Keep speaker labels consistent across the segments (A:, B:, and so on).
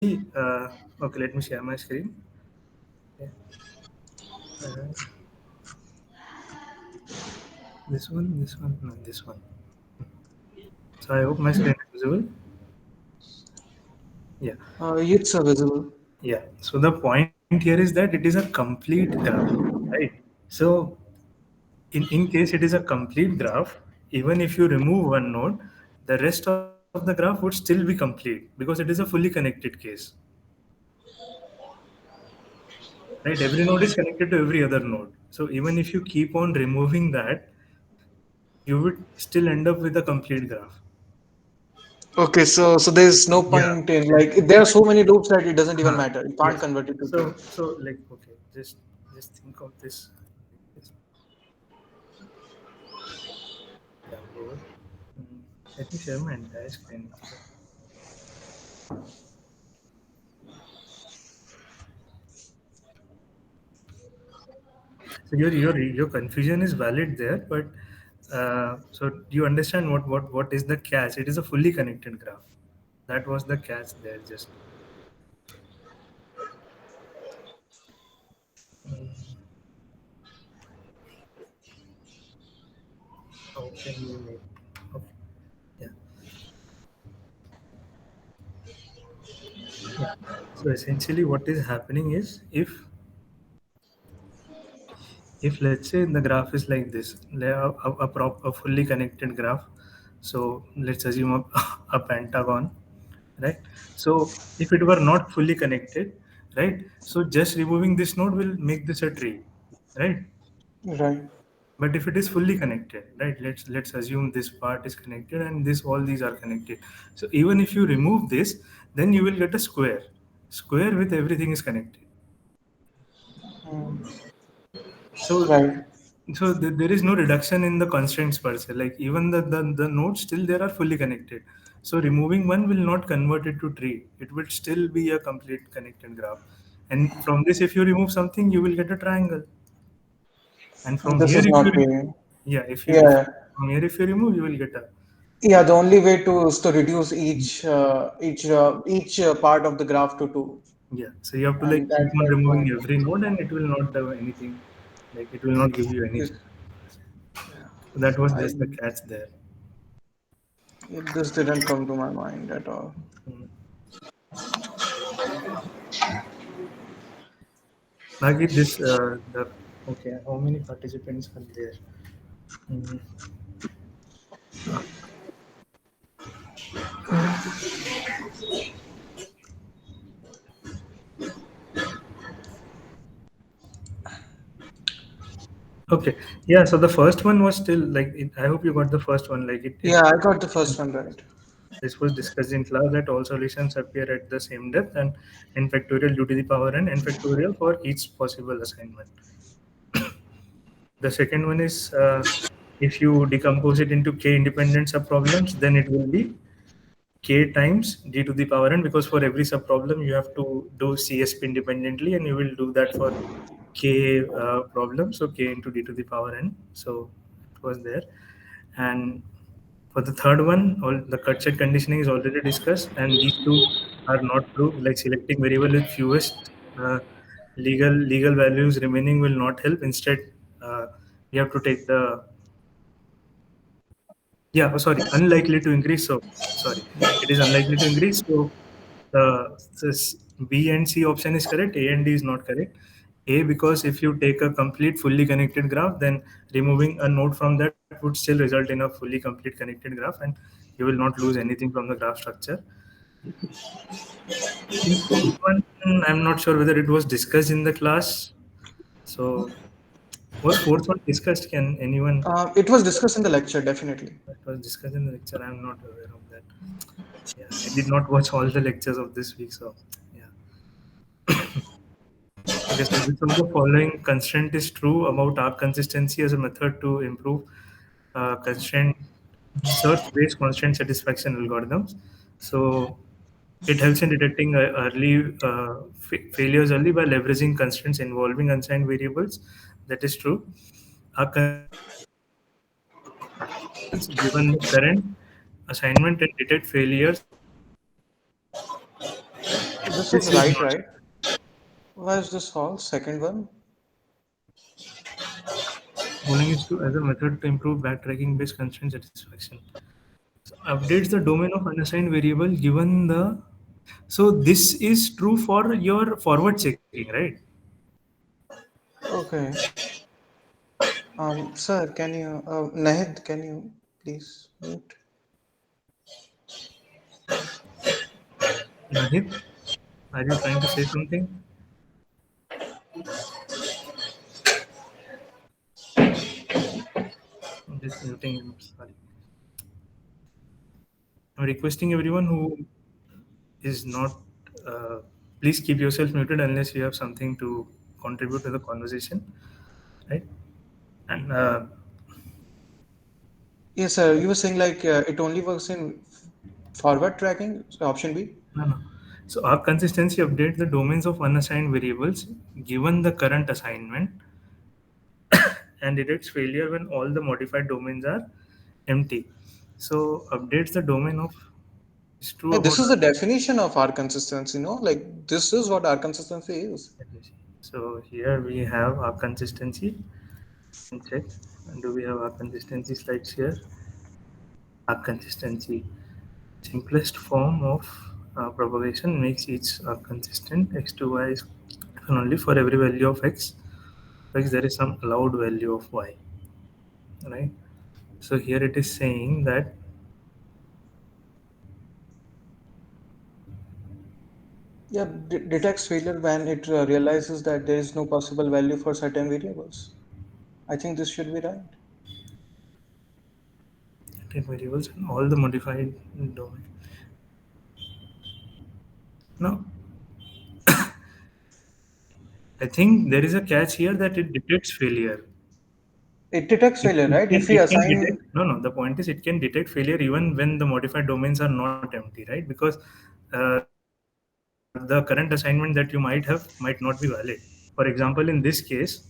A: Okay, let me share my screen. Okay. Uh, no, this one. So I hope my screen is visible. Yeah,
B: It's visible.
A: yeah. So the point here is that it is a complete graph, right? So in case it is a complete graph, even if you remove one node, the rest of the graph would still be complete because it is a fully connected case, right? Every node is connected to every other node. So even if you keep on removing that, you would still end up with a complete graph.
B: Okay, so there's no
A: Yeah.
B: point in like there are so many loops that it doesn't even
A: Huh.
B: matter. You can't
A: Yes.
B: convert it to tree.
A: So like okay, just think of this. This- Yeah, board. Mm, Let me share my entire screen. Okay. So your confusion is valid there, but so do you understand what is the catch? It is a fully connected graph. That was the catch there. Just how can you make? Okay. Yeah. Yeah. So essentially, what is happening is if let's say the graph is like this, a fully connected graph. So let's assume a pentagon, right? So if it were not fully connected, right? So just removing this node will make this a tree, right?
B: Right.
A: But if it is fully connected, right? Let's assume this part is connected and this all these are connected. So even if you remove this, then you will get a square with everything is connected.
B: Mm,
A: So
B: right.
A: there is no reduction in the constraints per se. Like even the nodes still there are fully connected. So removing one will not convert it to tree. It will still be a complete connected graph. And from this, if you remove something, you will get a triangle. And from
B: This
A: here,
B: is
A: if you
B: not tree.
A: yeah, if
B: Yeah.
A: from here if you remove, you will get a
B: Yeah, the only way to is to reduce each part of the graph to two,
A: yeah. So you have to like
B: and
A: keep on
B: that's why
A: removing every node, and it will not do anything. Like it will not give you
B: this.
A: anything.
B: Yeah,
A: So that was
B: I
A: just the catch there.
B: this didn't come to my mind at all.
A: Mm. Nagi, the okay. How many participants are there? Mhm. Okay, yeah. So the first one was still like I hope you got the first one. Like
B: Yeah, I got the first one right.
A: this was discussed in class that all solutions appear at the same depth and n factorial due to the power n factorial for each possible assignment. The second one is if you decompose it into k independent subproblems, then it will be k times d to the power n because for every subproblem you have to do CSP independently and you will do that for k problem. So k into d to the power n. So it was there. And for the third one, all the cut set conditioning is already discussed, and these two are not true. Like selecting variable with fewest legal values remaining will not help. Instead, you have to take the yeah. Sorry, unlikely to increase. So sorry, it is unlikely to increase. So this B and C option is correct. A and D is not correct. A because if you take a complete fully connected graph, then removing a node from that would still result in a fully complete connected graph, and you will not lose anything from the graph structure. In fourth one, I'm not sure whether it was discussed in the class. So was fourth one discussed? Can anyone?
B: It was discussed in the lecture, definitely.
A: It was discussed in the lecture. I'm not aware of that. Yeah, I did not watch all the lectures of this week, so yeah. Okay, so which of the following constraint is true about arc consistency as a method to improve constraint search-based constraint satisfaction algorithms? So it helps in detecting early failures early by leveraging constraints involving unsigned variables. That is true. Arc consistency allows users to predict variables given the current assignment and detect failures early.
B: This
A: This
B: was
A: is
B: right,
A: not.
B: right? Why is this false? Second one?
A: Polling is to as a method to improve backtracking based constraint satisfaction. So updates the domain of unassigned variable given the. So this is true for your forward checking, right?
B: Okay. Sir, can you, Nahid, can you please mute?
A: Nahid, are you trying to say something? I'm just muting him. Sorry. I'm requesting everyone who is not. Uh, Please keep yourself muted unless you have something to contribute to the conversation, right? And
B: Yes, sir. You were saying like it only works in forward tracking, so option B.
A: no, no. So our consistency updates the domains of unassigned variables given the current assignment and detects failure when all the modified domains are empty. So updates the domain of is true
B: Yeah,
A: about
B: this is the definition of our consistency, no? Like this is what our consistency is.
A: let me see. So here we have our consistency. And check. And do we have our consistency slides here? Our consistency. Simplest form of propagation makes each consistent. X to y is given only for every value of x. X there is some allowed value of y, right? So here it is saying that
B: Yeah, detects failure when it realizes that there is no possible value for certain variables. I think this should be right.
A: state variables and all the modified domain. Now I think there is a catch here that it detects failure.
B: It detects
A: It,
B: failure,
A: it
B: right?
A: can
B: If we
A: it can detect
B: assign,
A: no no the point is it can detect failure even when the modified domains are not empty, right? Because the current assignment that you might have might not be valid. For example, in this case,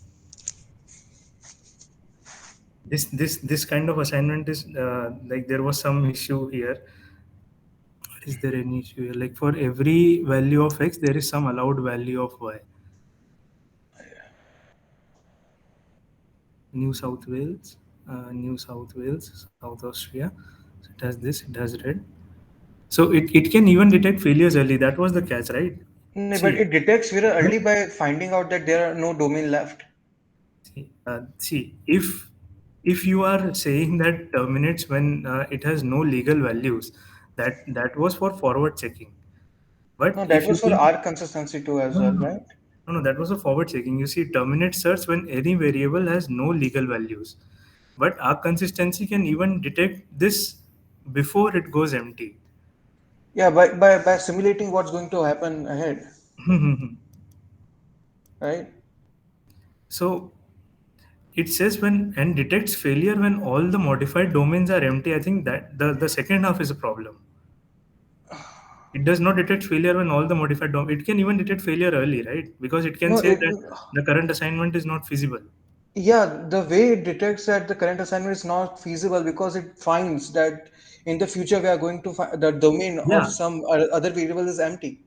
A: this kind of assignment is like there was some issue here. Is there any issue here? Like for every value of x, there is some allowed value of y. New South Wales, South Austria. So it has this, it has red. So it can even detect failures early. That was the catch, right?
B: but
A: See,
B: it detects failure
A: no,
B: early by finding out that there are no domain left.
A: see, if you are saying that terminates when it has no legal values, that was for forward checking. But
B: No, that
A: if you
B: was for
A: think
B: our consistency too as
A: no,
B: well,
A: no, no,
B: right?
A: no, no, that was a forward checking. You see, terminate search when any variable has no legal values. But our consistency can even detect this before it goes empty.
B: Yeah, by simulating what's going to happen ahead, right?
A: So it says when and detects failure when all the modified domains are empty. I think that the second half is a problem. It does not detect failure when all the modified it can even detect failure early, right? Because it can
B: No,
A: say
B: it
A: that the current assignment is not feasible.
B: yeah, the way it detects that the current assignment is not feasible because it finds that in the future we are going to find the domain of
A: Yeah,
B: some other variable is empty.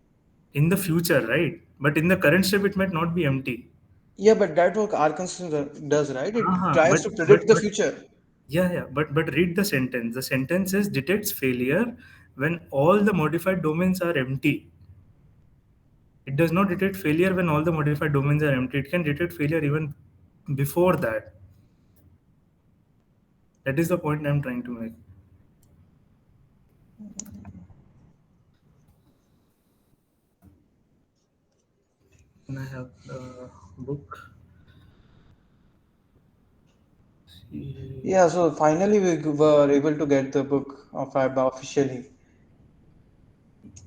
A: in the future, right? But in the current step, it might not be empty.
B: Yeah, but that what Arkansas does, right? It
A: Uh-huh.
B: tries
A: But
B: to
A: but
B: predict the
A: but
B: future.
A: yeah, yeah. But read the sentence. The sentence says detects failure when all the modified domains are empty. It does not detect failure when all the modified domains are empty. It can detect failure even before that. That is the point I'm trying to make. And I have the book. See.
B: Yeah, so finally we were able to get the book of IBA officially.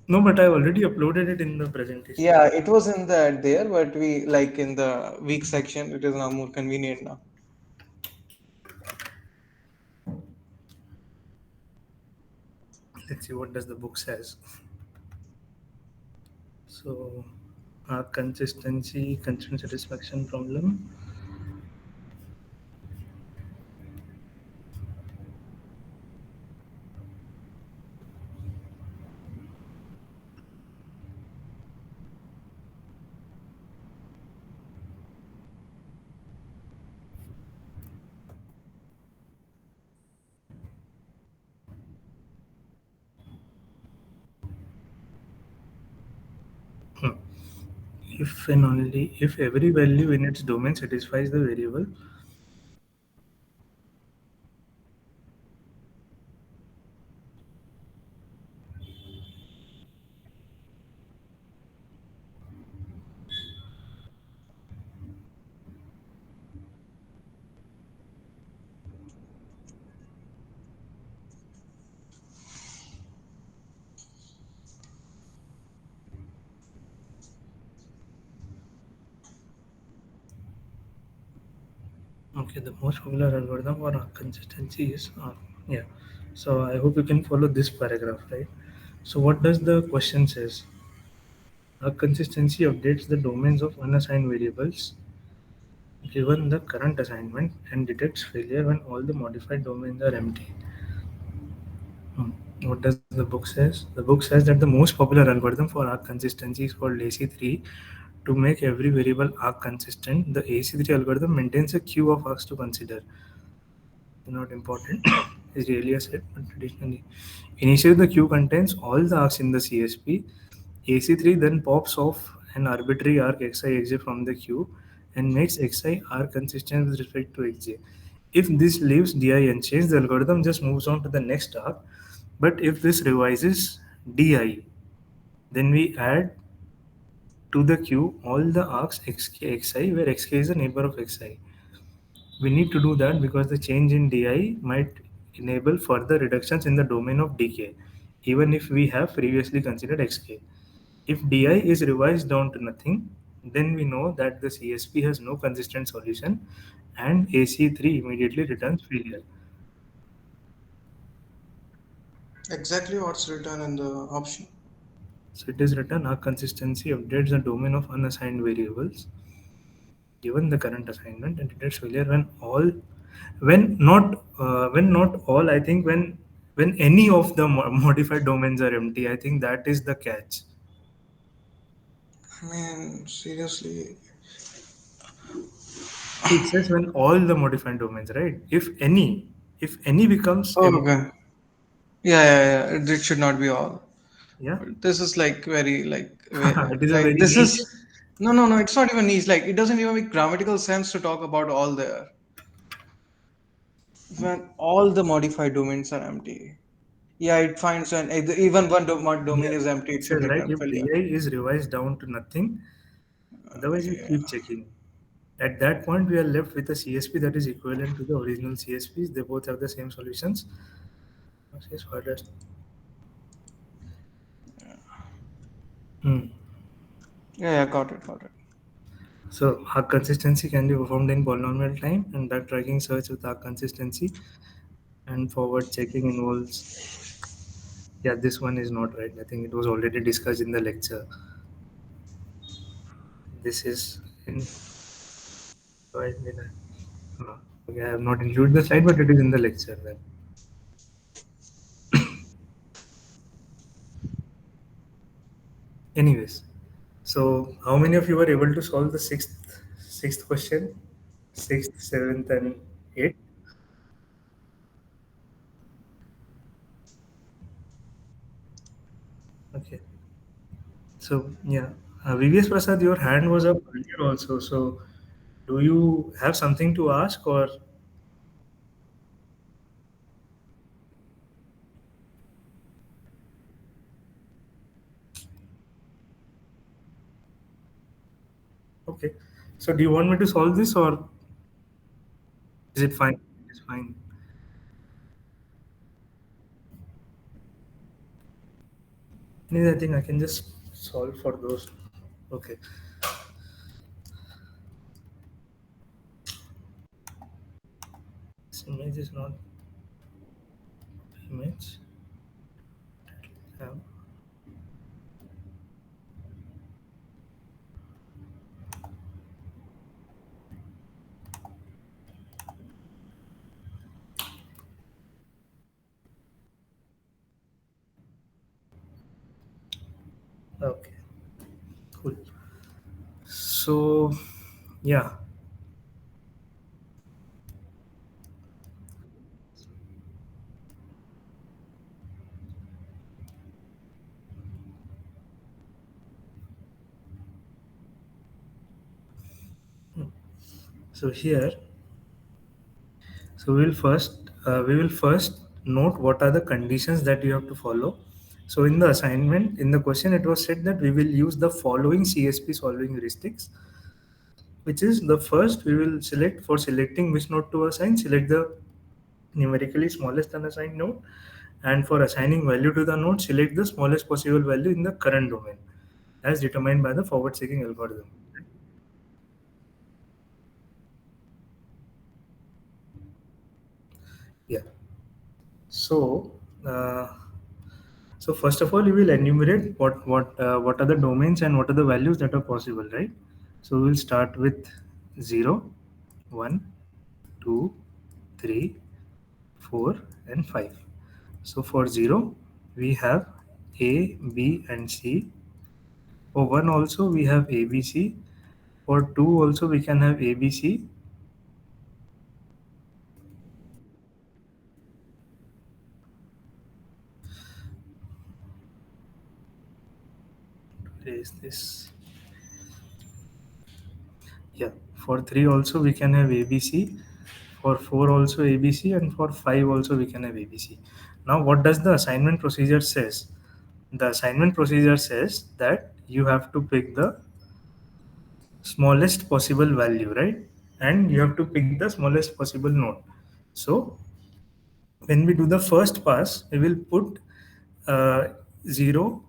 A: No, but I already uploaded it in the presentation.
B: Yeah, it was in the there, but we like in the week section, it is now more convenient now.
A: Let's see what does the book says. So, consistency, constant satisfaction problem. If and only if every value in its domain satisfies the variable. Okay, the most popular algorithm for consistency is yeah. So I hope you can follow this paragraph, right? So what does the question says? A consistency updates the domains of unassigned variables given the current assignment and detects failure when all the modified domains are empty. Hmm. What does the book says? The book says that the most popular algorithm for arc consistency is called AC3. To make every variable arc consistent, the AC3 algorithm maintains a queue of arcs to consider. Not important is really a set, but traditionally. Initially, the queue contains all the arcs in the CSP. AC3 then pops off an arbitrary arc xi from the queue and makes xi arc consistent with respect to xj. If this leaves di unchanged, the algorithm just moves on to the next arc. But if this revises di, then we add to the queue all the arcs xk xi where xk is the neighbor of xi. We need to do that because the change in di might enable further reductions in the domain of dk, even if we have previously considered xk. If di is revised down to nothing, then we know that the CSP has no consistent solution and AC3 immediately returns failure.
B: Exactly what's written in the option.
A: So it is written our consistency updates the domain of unassigned variables given the current assignment and detects failure when not all, I think when any of the modified domains are empty. I think that is the catch.
B: I mean, seriously.
A: See, it says when all the modified domains, right? If any becomes
B: Oh,
A: empty,
B: okay. Yeah. It should not be all.
A: yeah.
B: This is like very
A: It is a
B: like
A: very
B: this
A: niche.
B: is no. It's not even niche. Like it doesn't even make grammatical sense to talk about all there when all the modified domains are empty. Yeah, it finds an even one domain
A: Yeah,
B: is empty.
A: it
B: It should
A: says right
B: return
A: if
B: failure.
A: di is revised down to nothing, otherwise we keep checking. At that point, we are left with a CSP that is equivalent to the original CSPs. They both have the same solutions. Okay, so Hmm.
B: Yeah. Got it.
A: So arc consistency can be performed in polynomial time, and backtracking search with arc consistency and forward checking involves. Yeah, this one is not right. I think it was already discussed in the lecture. This is in. Why did no. Okay, I have not included the slide, but it is in the lecture then. Anyways, so how many of you were able to solve the sixth question, sixth, seventh, and eighth? Okay. So yeah, VVS Prasad, your hand was up earlier also. So do you have something to ask or okay? So do you want me to solve this or is it fine? It's fine. Anyways, I think I can just solve for those. Okay. This image is not image. Um, okay. Cool. So yeah. So here, so we will first note what are the conditions that you have to follow. So in the assignment, in the question, it was said that we will use the following CSP solving heuristics, which is the first we will select for selecting which node to assign, select the numerically smallest unassigned node, and for assigning value to the node, select the smallest possible value in the current domain as determined by the forward seeking algorithm. Yeah. So, uh, so first of all, you will enumerate what are the domains and what are the values that are possible, right? So we'll start with 0, 1, 2, 3, 4, and 5. So for 0, we have A, B, and C. For 1 also we have A, B, C. For 2 also we can have A, B, C. Where is this? Yeah, for 3 also we can have ABC, for 4 also ABC, and for 5 also we can have ABC. Now what does the assignment procedure says? The assignment procedure says that you have to pick the smallest possible value, right? And you have to pick the smallest possible node. So when we do the first pass, we will put 0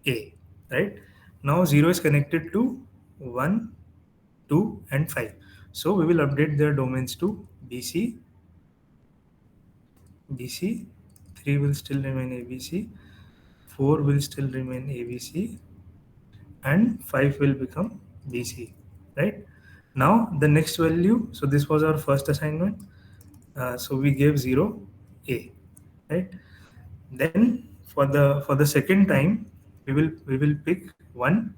A: A, right? Now 0 is connected to 1, 2, and 5. So we will update their domains to BC, BC, 3 will still remain ABC, 4 will still remain ABC, and 5 will become BC, right? Now the next value, so this was our first assignment. So we gave 0 A, right? Then for the second time, we will pick 1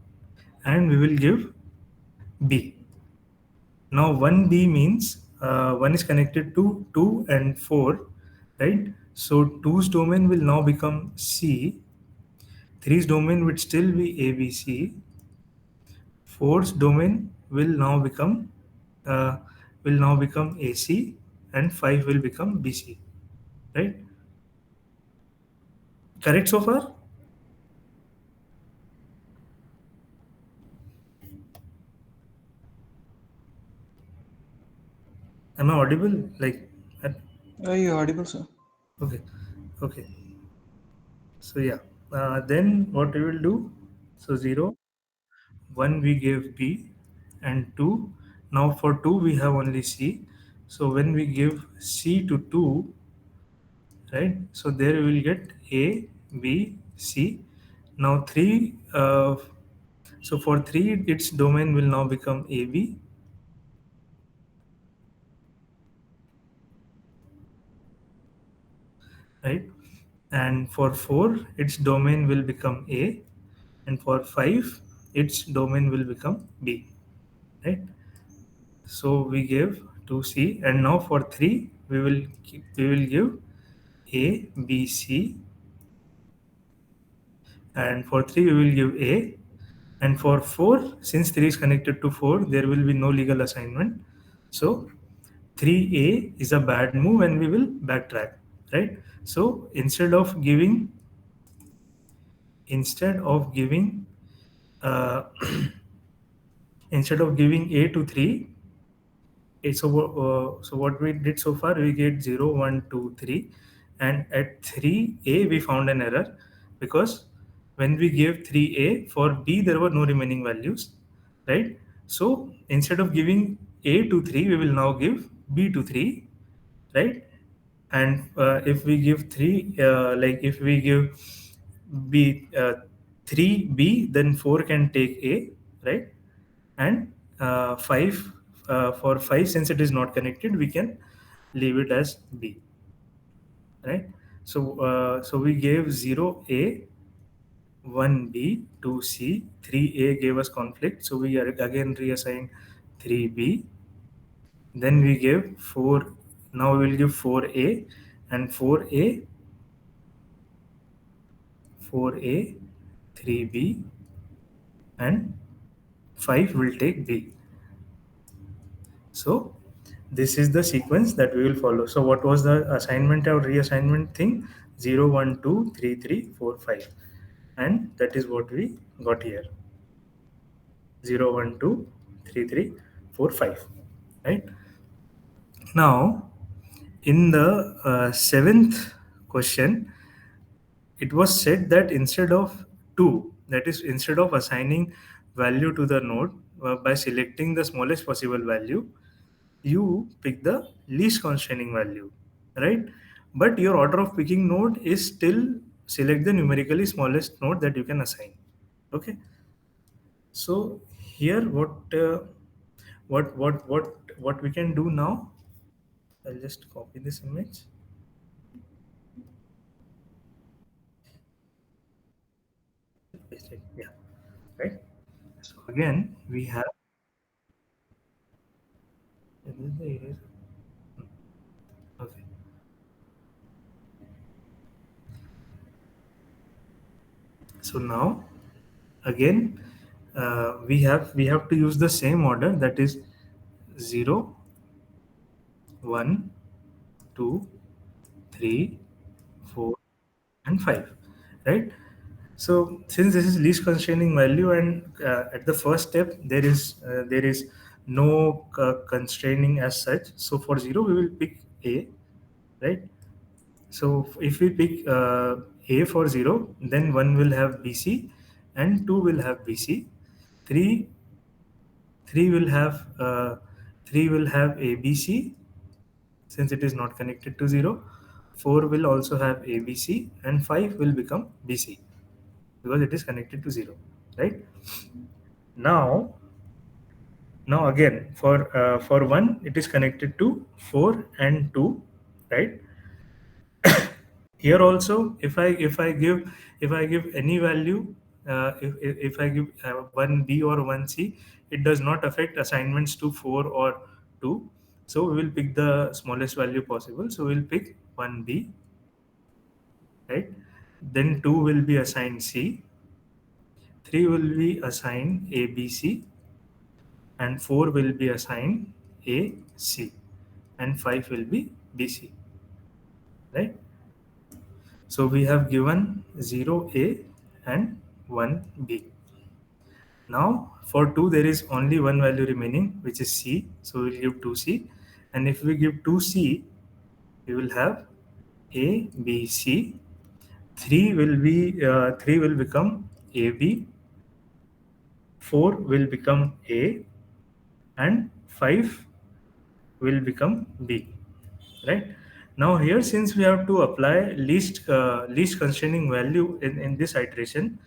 A: and we will give B. Now 1B means 1 is connected to 2 and 4, right? So two's domain will now become C, three's domain would still be ABC, four's domain uh, will now become AC, and 5 will become BC, right? Correct so far? Am I audible? Like, at-
B: You're audible, sir.
A: okay, okay. So yeah, then what we will do? So 0, 1 we gave B, and 2. Now for 2 we have only C. So when we give C to 2, right? So there we will get A, B, C. Now 3, so for 3 its domain will now become AB, right? And for 4 its domain will become A, and for 5 its domain will become B, right? So we gave 2C, and now for 3 we will give A, B, C, and for 3 we will give A, and for 4, since 3 is connected to 4, there will be no legal assignment. So 3A is a bad move and we will backtrack, right? So instead of giving uh, instead of giving A to 3, so what we did so far, we get 0, 1, 2, 3, and at 3A we found an error because when we gave 3A for B there were no remaining values, right? So instead of giving A to 3, we will now give B to 3, right? And if we give 3, like if we give B 3B, then 4 can take A, right? And 5, for 5, since it is not connected, we can leave it as B, right? So we gave 0A, 1B, 2C, 3A gave us conflict, so we are again reassigned 3B. Then we gave 4, now we will give 4A, and 4A, 4A, 3B, and 5 will take B. So this is the sequence that we will follow. So what was the assignment or reassignment thing? 0, 1, 2, 3, 3, 4, 5, and that is what we got here. 0, 1, 2, 3, 3, 4, 5. Right now, in the seventh question, it was said that instead of 2, that is, instead of assigning value to the node by selecting the smallest possible value, you pick the least constraining value, right? But your order of picking node is still select the numerically smallest node that you can assign. Okay. So here, what we can do now? I'll just copy this image. Paste it. Yeah. Right. So again, we have. Is this the eraser? Okay. So now again, we have to use the same order, that is 0, 1, 2, 3, 4, and 5, right? So since this is least constraining value, and at the first step there is no constraining as such, so for 0 we will pick a, right? So if we pick a for 0, then 1 will have bc and 2 will have bc. 3 3 will have 3 will have ABC, since it is not connected to 0. 4 will also have ABC, and 5 will become BC because it is connected to 0, right? Now, now again for 1 it is connected to 4 and 2, right? Here also, if I give any value, if I give 1b or 1c, it does not affect assignments to 4 or 2. So we will pick the smallest value possible, so we'll pick 1b, right? Then 2 will be assigned c, 3 will be assigned abc, and 4 will be assigned ac, and 5 will be bc, right? So we have given 0a and 1b. Now for 2 there is only one value remaining, which is c. So we'll give 2c, and if we give 2c, we will have a, b, c. 3 will become ab, 4 will become a, and 5 will become b. Right now, here since we have to apply least constraining value in this iteration.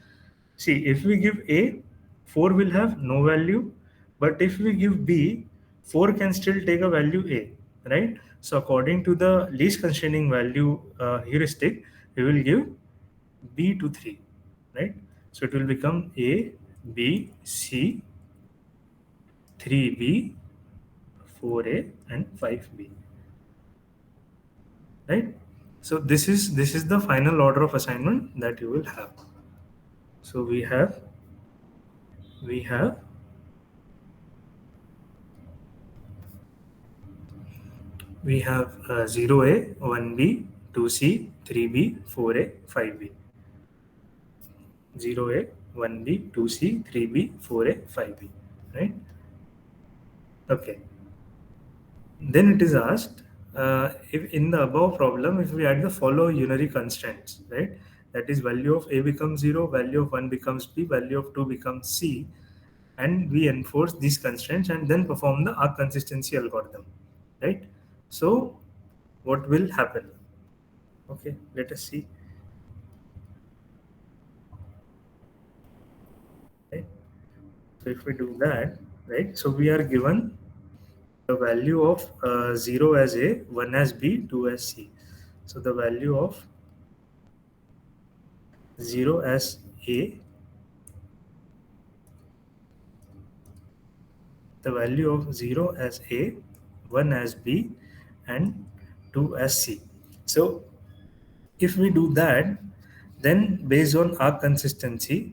A: See, if we give A, 4 will have no value, but if we give B, 4 can still take a value A, right? So according to the least constraining value heuristic, we will give B to 3, right? So it will become A, B, C, 3B, 4A, and 5B, right? So this is the final order of assignment that you will have. So we have we have 0A, 1B, 2C, 3B, 4A, 5B. 0A, 1B, 2C, 3B, 4A, 5B. Right? Okay. Then it is asked, if in the above problem, if we add the follow unary constraints, right? That is, value of A becomes 0, value of 1 becomes B, value of 2 becomes C, and we enforce these constraints and then perform the arc consistency algorithm, right? So what will happen? Okay, let us see. Right? So if we do that, right, so we are given the value of 0 as A, 1 as B, 2 as C. So the value of 0 as A, the value of 0 as A, 1 as B, and 2 as C. So if we do that, then based on our consistency,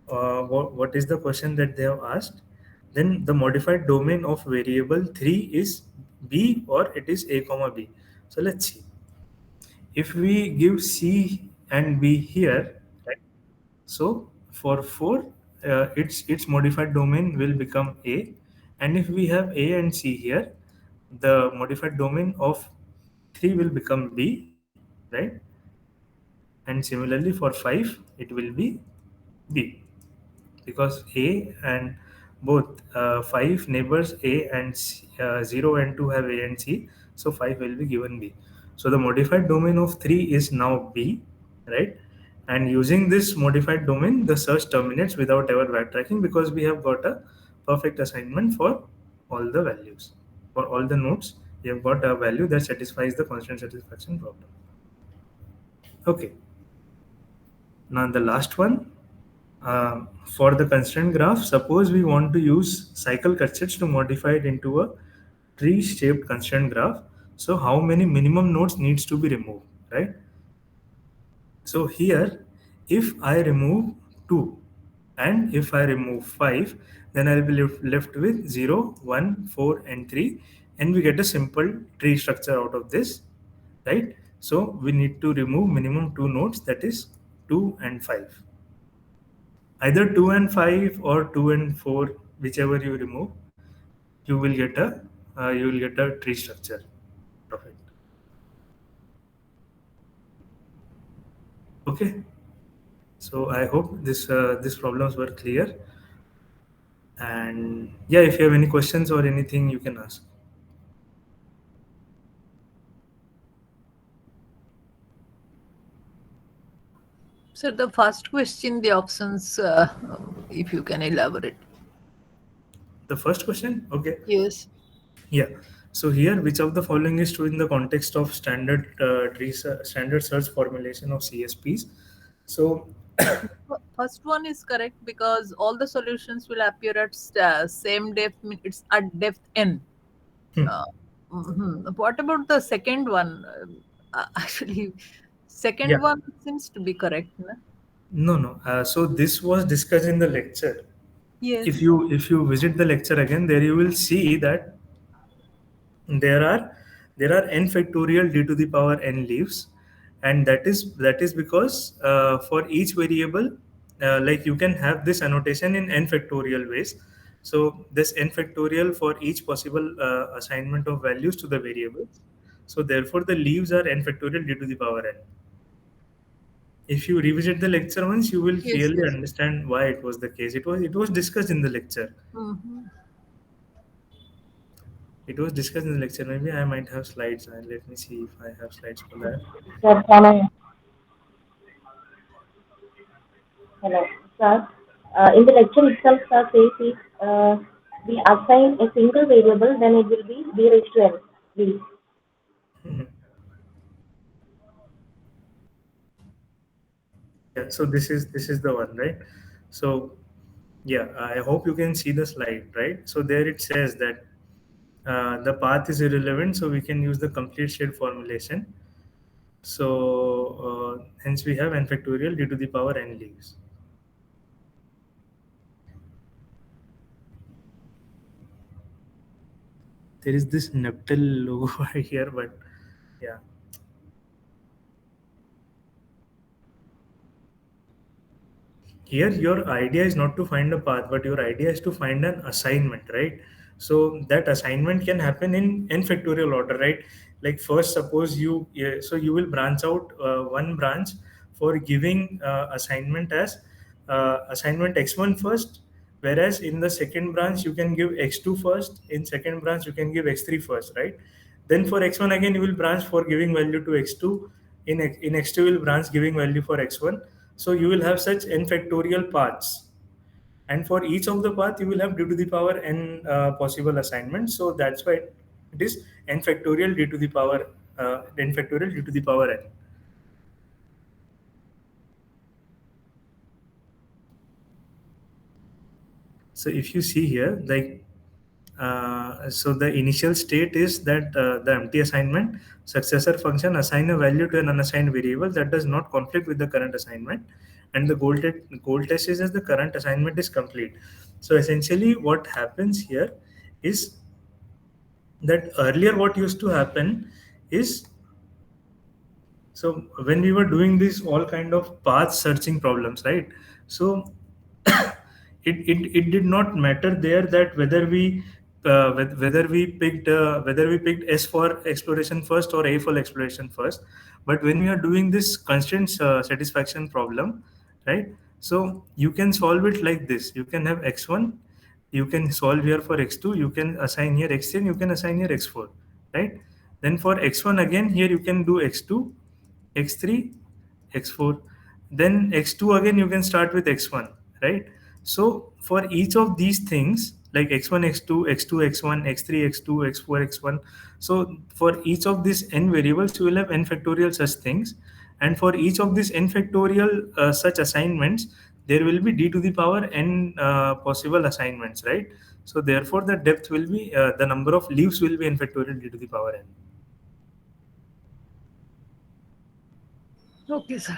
A: what is the question that they have asked? then the modified domain of variable 3 is b, or it is a comma b. So let's see. If we give c and b here, right? So for 4, its modified domain will become a, and if we have a and c here, the modified domain of 3 will become b, right? And similarly for 5, it will be b, because a and both 5 neighbors a and 0 and 2 have a and c, so 5 will be given b. So the modified domain of 3 is now b, right? And using this modified domain, the search terminates without ever backtracking, because we have got a perfect assignment for all the values. For all the nodes, we have got a value that satisfies the constant satisfaction problem. Okay, now the last one. For the constraint graph, suppose we want to use cycle constraints to modify it into a tree-shaped constraint graph. So how many minimum nodes needs to be removed, right? So here, if I remove 2 and if I remove 5, then I'll be left with 0, 1, 4, and 3, and we get a simple tree structure out of this, right? So we need to remove minimum 2 nodes, that is 2 and 5. Either 2 and 5 or 2 and 4, whichever you remove, you will get a tree structure out of it. Okay, so I hope these problems were clear. And yeah, if you have any questions or anything, you can ask.
C: So the first question, the options, if you can elaborate.
A: The first question, okay,
C: Yes.
A: yeah. So here, which of the following is true in the context of standard search formulation of CSPs? So
C: First one is correct because all the solutions will appear at same depth. It's at depth n. Uh, What about the second one? Actually,
A: yeah,
C: second one seems to be correct. Na?
A: no, no. So this was discussed in the lecture. If
C: Yes.
A: you visit the lecture again, there you will see that there are n factorial d to the power n leaves, and that is because for each variable, like you can have this annotation in n factorial ways. So this n factorial for each possible assignment of values to the variables. So therefore the leaves are n factorial d to the power n. If you revisit the lecture once, you will
C: Yes.
A: clearly
C: Yes.
A: understand why it was the case. It was discussed in the lecture.
C: Hmm.
A: It was discussed in the lecture. Maybe I might have slides. Let me see if I have slides for that.
D: Sir, can I, hello, sir. In the lecture itself, sir says if we assign a single variable, then it will be b raised to n. Please.
A: Mhm. Yeah, so this is the one, right? So yeah, I hope you can see the slide, right? So there it says that the path is irrelevant, so we can use the complete state formulation. So hence we have n factorial d to the power n leaves. There is this NPTEL logo here, but yeah. Here your idea is not to find a path, but your idea is to find an assignment, right? So that assignment can happen in n factorial order, right? Like first, suppose you, yeah, so you will branch out one branch for giving assignment as assignment x1 first, whereas in the second branch you can give x2 first, in second branch you can give x3 first, right? Then for x1 again you will branch for giving value to x2, in x2 will branch giving value for x1. So you will have such n factorial paths, and for each of the path you will have d to the power n possible assignments. So that's why it is n factorial d to the power n factorial d to the power n. So if you see here, like, so the initial state is that the empty assignment successor function assign a value to an unassigned variable that does not conflict with the current assignment, and the goal test is as the current assignment is complete. So essentially, what happens here is that earlier what used to happen is, so when we were doing this all kind of path searching problems, right? So it did not matter there that whether we picked S for exploration first or A for exploration first. But when we are doing this constraint satisfaction problem, right? So you can solve it like this. You can have x1, you can solve here for x2, you can assign here x3, and you can assign here x4, right? Then for x1 again, here you can do x2, x3, x4. Then x2 again, you can start with x1, right? So for each of these things, like x1, x2, x2, x1, x3, x2, x4, x1. So for each of these n variables, you will have n factorial such things. And for each of these n factorial such assignments, there will be d to the power n possible assignments, right? So therefore, the depth will be, the number of leaves will be n factorial d to the power n.
C: Okay, sir.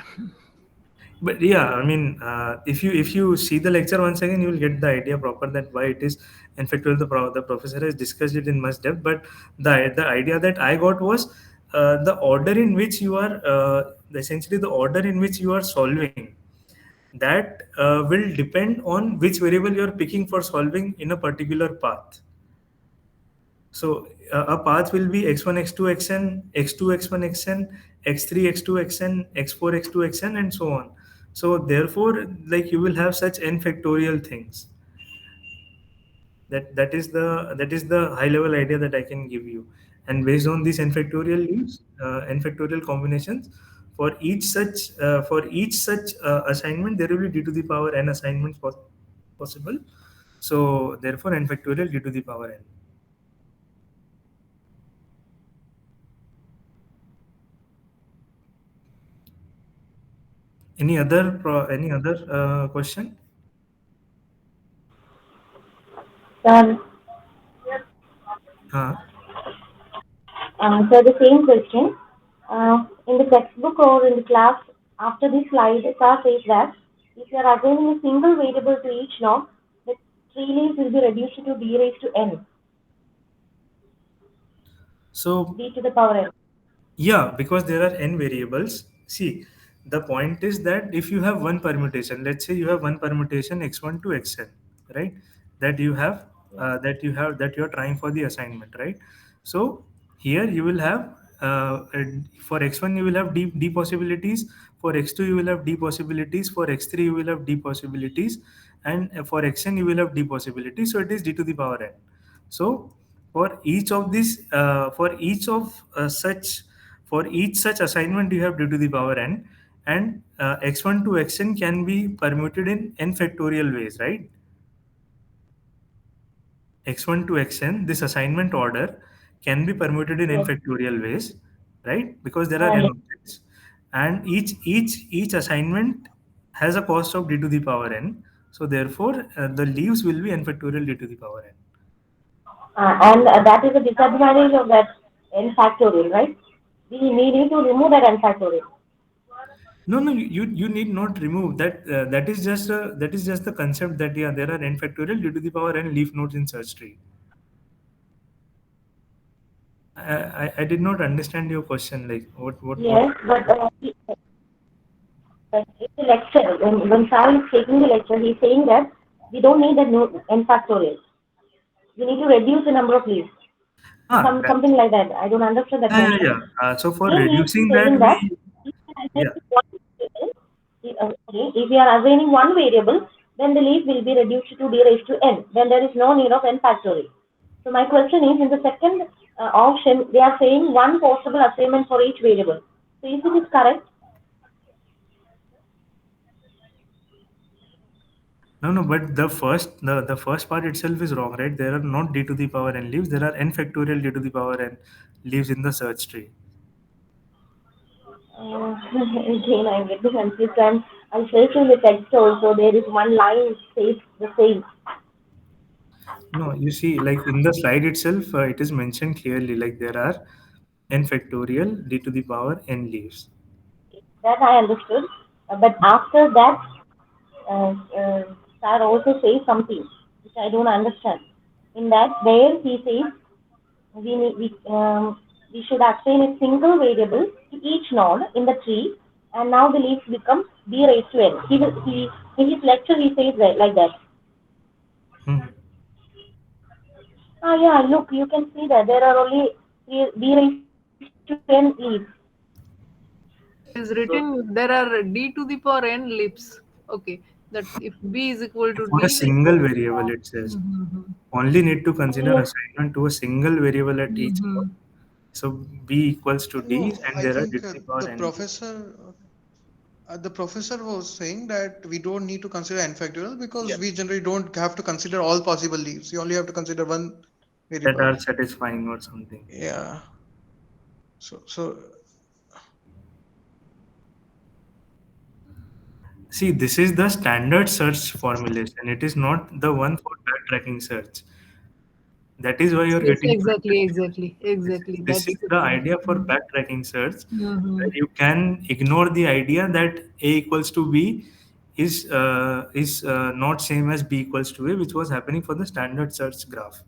A: But yeah, I mean, if you see the lecture once again, you will get the idea proper that why it is. In fact, well, the professor has discussed it in much depth. But the idea that I got was the order in which you are, essentially the order in which you are solving, that will depend on which variable you are picking for solving in a particular path. So a path will be x1, x2, xn, x2, x1, xn, x3, x2, xn, x4, x2, xn, and so on. So therefore, like you will have such n factorial things. That is the high level idea that I can give you. And based on these n factorial leaves, n factorial combinations, for each such assignment, there will be d to the power n assignments possible. So therefore, n factorial d to the power n. Any other question?
D: Sir,
A: Uh,
D: so the same question. In the textbook or in the class, after this slide, sir says that if you are assigning a single variable to each node, the tree leaves will be reduced to d raised to n,
A: so
D: d to the power n.
A: yeah, because there are n variables. See, the point is that if you have one permutation, let's say you have one permutation x1 to xn, right? That you have, that you are trying for the assignment, right? So here you will have, for x1 you will have d possibilities, for x2 you will have d possibilities, for x3 you will have d possibilities, and for xn you will have d possibilities. So it is d to the power n. So for each of these, for each such assignment, you have d to the power n, and x1 to xn can be permuted in n factorial ways, right? X1 to xn, this assignment order can be permuted in n
D: Yes.
A: factorial ways, right? Because there are n
D: Yes.
A: objects, and each assignment has a cost of d to the power n. So therefore, the leaves will be n factorial d to the power n.
D: And that is a disadvantage of that n factorial, right? We need to remove that n factorial.
A: No, no, you need not remove that. That is just the concept that, yeah, there are n factorial due to the power n leaf nodes in search tree. I did not understand your question. Like what?
D: Yes, but in the lecture, when Sai is taking the lecture, he's saying that we don't need that no n factorial. We need to reduce the number of leaves.
A: That,
D: Something like that. I don't understand that
A: yeah, yeah,
D: mention.
A: yeah. So for
D: Again, he is
A: reducing that,
D: saying that if you are
A: yeah.
D: assigning one variable, okay, if you are assigning one variable, then the leaf will be reduced to d raised to n. Then there is no need of n factorial. So my question is, in the second option, they are saying one possible assignment for each variable. So if it is correct,
A: No, no, but the first part itself is wrong, right? There are not d to the power n leaves. There are n factorial d to the power n leaves in the search tree.
D: again I'm getting confused. And I searched in the text also. There is one line says the same.
A: No, you see, like in the slide itself, it is mentioned clearly. Like there are n factorial d to the power n leaves.
D: That I understood. But after that, uh, uh, sir also says something. which I don't understand. In that, there he says we need, we should assign a single variable to each node in the tree, and now the leaves become b raised to n. He in his lecture he says that like that.
A: Hmm.
D: Ah, yeah, look, you can see that there are only b raised to n leaves.
C: It is
A: So
C: written there are d to the power n lips. Okay, that if b is equal to
A: for a
C: d, then
A: single variable, it says
C: Mhm.
A: only need to
D: Oh,
A: consider
D: yes.
A: assignment to a single variable at each node.
C: Mhm.
A: So b equals to d,
B: No,
A: and
B: I
A: there are d
B: think
A: to the power n leaves.
B: the professor was saying that we don't need to consider n factorial
A: Yeah,
B: because we generally don't have to consider all possible leaves. You only have to consider one
A: that
B: variable.
A: are satisfying or something.
B: Yeah. So
A: See, this is the standard search formulation. It is not the one for backtracking search. That is why
C: Yes,
A: you're
C: yes,
A: getting
C: exactly,
A: confused.
C: exactly, exactly.
A: This
C: That's
A: is
C: the
A: the
C: thing.
A: idea for backtracking search,
C: Mm-hmm.
A: where you can ignore the idea that a equals to b is not same as b equals to a, which was happening for the standard search graph.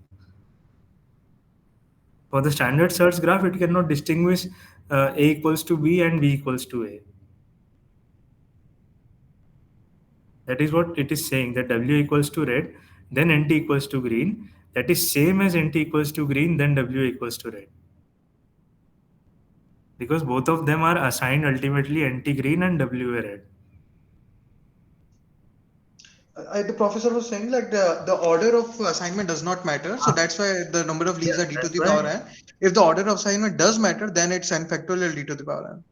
A: For the standard search graph, it cannot distinguish a equals to b and b equals to a. That is what it is saying, that w equals to red, then nt equals to green. That is same as nt equals to green, then w equals to red. Because both of them are assigned ultimately nt green and w red.
B: the professor was saying like the order of assignment does not matter. So
A: Ah,
B: that's why the number of
A: yeah,
B: leaves are d to
A: that's
B: the power
A: why.
B: n. If the order of assignment does matter, then it's n factorial d to the power n.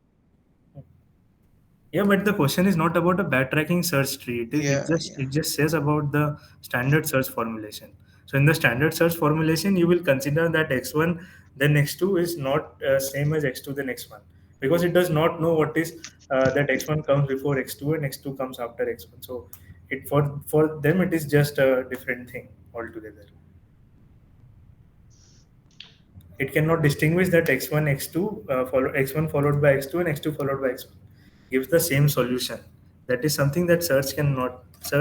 A: Yeah, but the question is not about a backtracking search tree. It is it
B: Yeah,
A: just
B: yeah.
A: it just says about the standard search formulation. So in the standard search formulation, you will consider that x1 then x2 is not same as x2 then x1, because it does not know what is that x1 comes before x2 and x2 comes after x1. So it for them it is just a different thing altogether. It cannot distinguish that x1 x2 follow x1 followed by x2 and x2 followed by x1 gives the same solution. That is something that search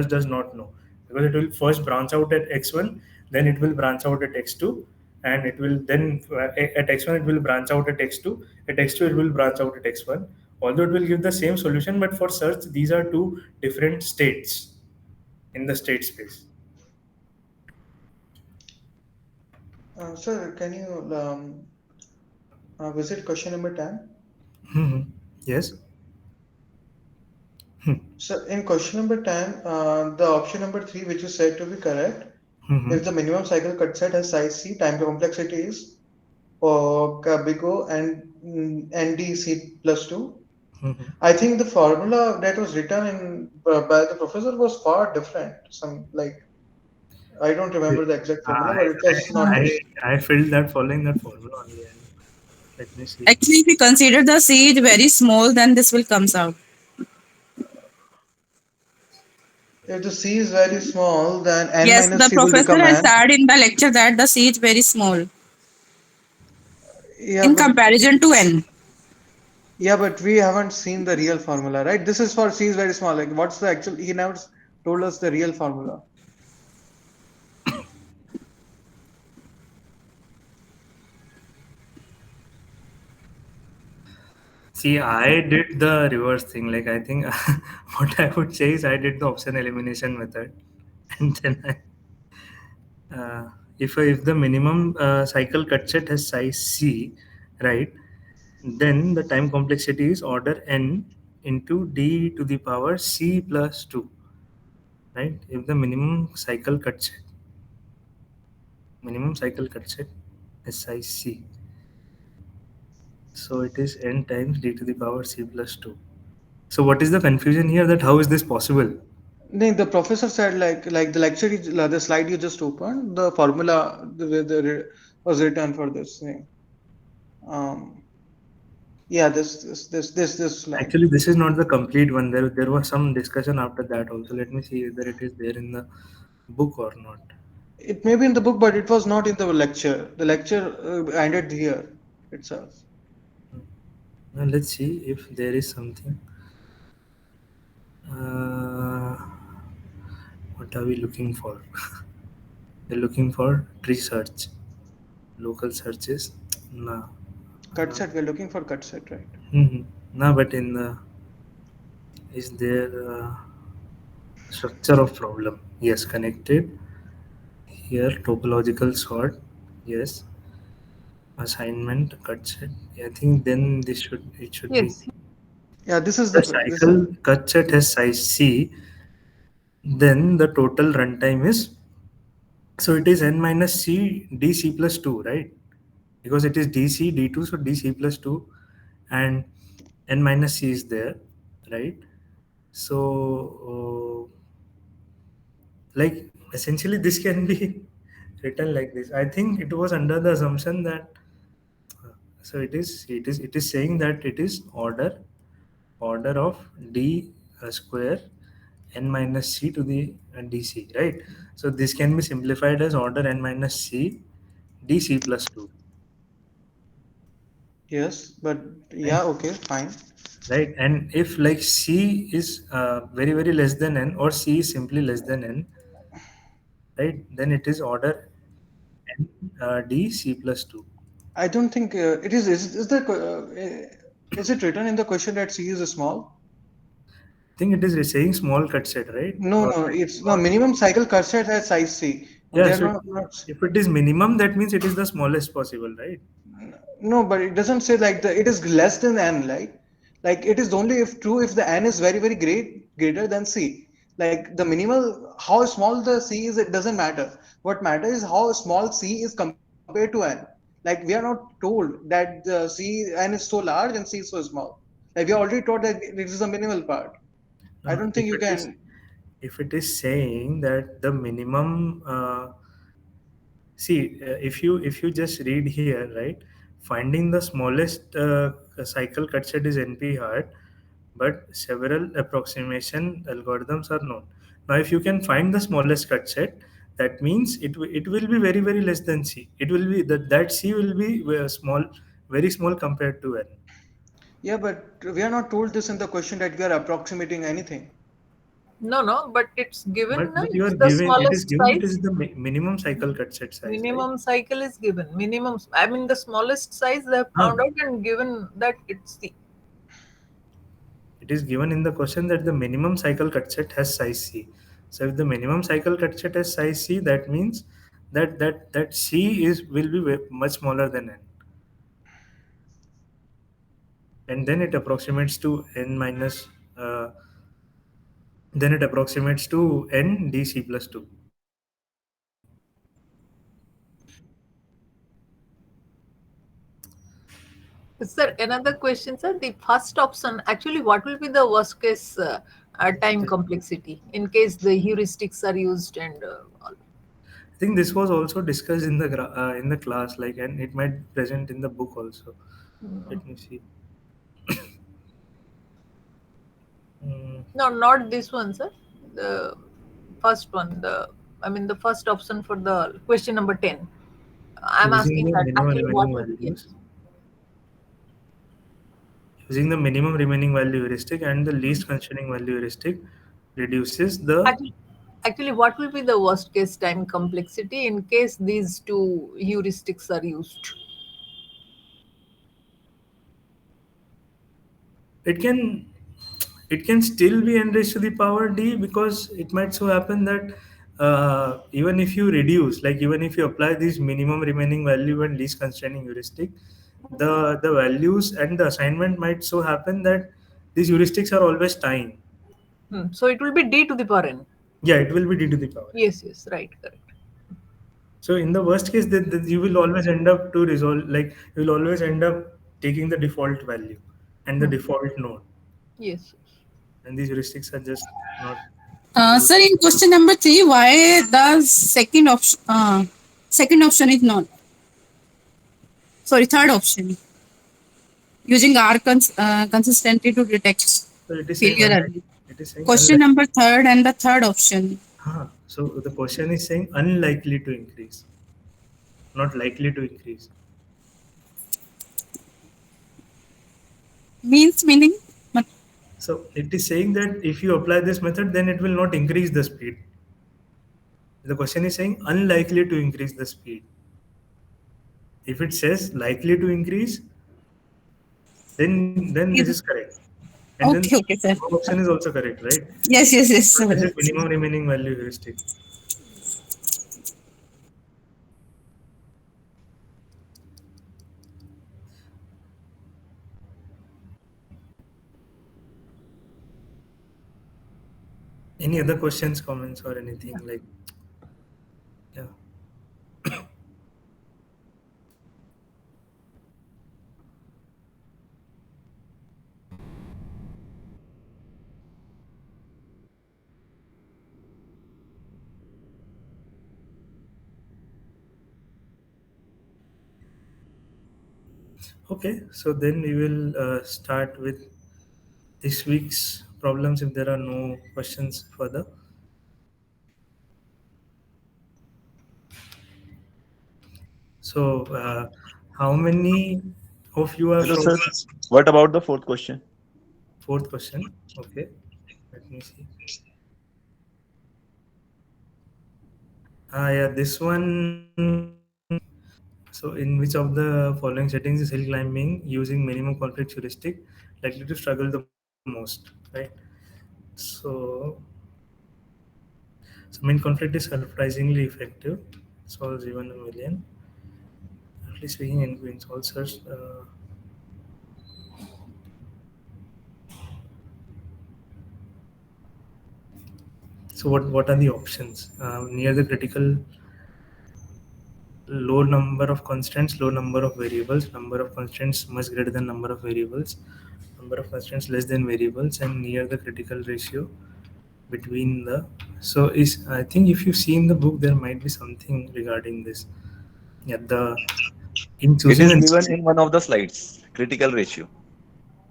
A: does not know, because it will first branch out at x1, then it will branch out at x2, and it will then at x1 it will branch out at x2, at x2 it will branch out at x1, although it will give the same solution, but for search these are two different states in the state space.
B: Sir, can you visit question number 10?
A: Mhm. Yes. Hmm.
B: So in question number 10, the option number 3, which is said to be correct, if
A: Mhm.
B: the minimum cycle cut set has size C, time to complexity is for Cabigo and NDC plus 2.
A: Mhm.
B: I think the formula that was written in by the professor was far different. Some like I don't remember the exact formula,
A: I,
B: but it was not
A: I,
B: this.
A: I filled that following that formula only. And let me see.
E: Actually, if we consider the seed very small, then this will comes out.
B: If the C is very small, then n
E: Yes,
B: minus
E: the
B: C will
E: professor
B: become
E: has
B: n.
E: said in the lecture that the seed very small
B: Yeah,
E: in
B: but
E: comparison to n.
B: we haven't seen the real formula, right? This is for C is very small. Like, what's the actual? He never told us the real formula.
A: See, I did the reverse thing. Like, I think what I would say is I did the option elimination method. And then if the minimum cycle cut set has size C, right, then the time complexity is order n into d to the power C plus 2, right? If the minimum cycle cut set has size C, so it is n times d to the power C plus 2. So what is the confusion here, that how is this possible?
B: No, the professor said like the lecture, the slide you just opened, the formula was written for this thing. Um, yeah, this slide.
A: Actually, this is not the complete one. There was some discussion after that also. Let me see whether it is there in the book or not.
B: It may be in the book, but it was not in the lecture. The lecture ended here itself.
A: Now let's see if there is something. Uh, what are we looking for? They're looking for tree search, local searches. Nah.
B: Cut
A: Uh,
B: set. We're looking for cut set, right?
A: nah, but in the is there structure of problem? Yes, connected. Here topological sort. Yes, assignment cut set. I think then this should it should be
C: Yes.
B: Yeah, this is
A: the
B: this is
A: cycle cut set has size C. Then the total runtime is, so it is n minus c d c plus 2, right? Because it is dc d2, so dc plus 2, and n minus c is there, right? So like essentially this can be written like this. I think it was under the assumption that so it is saying that it is order of d square n minus c to the dc, right? So this can be simplified as order n minus c dc plus 2,
B: yes, but
A: right?
B: yeah, okay, fine.
A: Right, and if like c is very very less than n, or c is simply less than n, right, then it is order n d c plus 2.
B: I don't think it is. Is it written in the question that C is small?
A: I think it is saying small cut set, right?
B: No,
A: Or
B: no,
A: like
B: it's no
A: small.
B: minimum cycle cut set has size C, and
A: Yeah,
B: they are
A: so
B: not.
A: if it is minimum, that means it is the smallest possible, right?
B: No, but it doesn't say like the it is less than n, like it is only if true if the n is very very greater than c. Like the minimal how small the c is, it doesn't matter. What matters is how small c is compared to n. Like we are not told that the c n is so large and c is so small. Like we are already taught that it is a minimal part.
A: No,
B: I
A: no.
B: don't think you can.
A: If it is saying that the minimum, see, if you just read here, right, finding the smallest cycle cut set is NP hard, but several approximation algorithms are known. Now, if you can find the smallest cut set, that means it will be very very less than C. It will be that C will be small, very small compared to N.
B: Yeah, but we are not told this in the question that we are approximating anything.
C: No, no, but it's given, no?
A: But you are
C: It's the
A: giving it is
C: smallest
A: given it is
C: size.
A: the minimum cycle cut set size, right?
C: Minimum cycle is given. Minimum, I mean, the smallest size they have
A: Huh.
C: found out and given that it's the.
A: It is given in the question that the minimum cycle cut set has size C. So if the minimum cycle cut set has size C, that means that C is will be much smaller than N, and then it approximates to N minus. Uh, then it approximates to N dc plus 2.
C: Is there another question, sir? The first option, actually, what will be the worst case time complexity in case the heuristics are used and all?
A: I think this was also discussed in the in the class, like, and it might be present in the book also. Let me see. Mm,
C: No, not this one, sir. The first one, I mean, the first option for the question number 10. I'm
A: using
C: asking
A: the
C: that
A: minimum
C: actually
A: remaining
C: what will,
A: values.
C: yes.
A: Using the minimum remaining value heuristic and the least constraining value heuristic reduces the.
C: Actually, actually, what will be the worst case time complexity in case these two heuristics are used?
A: It can it can still be n raised to the power d, because it might so happen that even if you reduce, like even if you apply this minimum remaining value and least constraining heuristic, the values and the assignment might so happen that these heuristics are always tying.
C: So it will be d to the power n.
A: Yeah, it will be d to the power n.
C: Yes, yes, right, correct.
A: So in the worst case, that you will always end up to resolve, like you will always end up taking the default value and the
C: Hmm.
A: default node,
C: Yes, yes.
A: and these heuristics are just not
E: Sir,
A: useful.
E: in question number 3, why the second option is not? Sorry, third option. Using R consistently to detect
A: So it is saying
E: failure early. Question
A: unlikely.
E: number third and the third option
A: So the question is saying unlikely to increase, not likely to increase.
E: means meaning.
A: So it is saying that if you apply this method, then it will not increase the speed. The question is saying unlikely to increase the speed. If it says likely to increase, then this is
E: Is-
A: correct. And then
E: Okay, okay, sir.
A: our option is also correct, right?
E: Yes, yes, yes,
A: But this
E: sir.
A: is minimum remaining value heuristic. Any other questions, comments, or anything like? Yeah. Okay. So then we will start with this week's problems if there are no questions further. So, how many of you are
F: Hello,
A: from
F: sir. What about the fourth question?
A: fourth question? Okay, let me see. Yeah, this one. So, in which of the following settings is hill climbing using minimum conflict heuristic likely to struggle the most, right? So, so main conflict is surprisingly effective. Solves even a million. At least speaking in queens also. So what are the options? Near the critical, low number of constraints, low number of variables, number of constraints much greater than number of variables, number of constraints less than variables, and near the critical ratio between the. So is I think if you see in the book there might be something regarding this. Yeah, the in
F: It
A: choosing
F: is
A: a.
F: given in one of the slides. Critical ratio.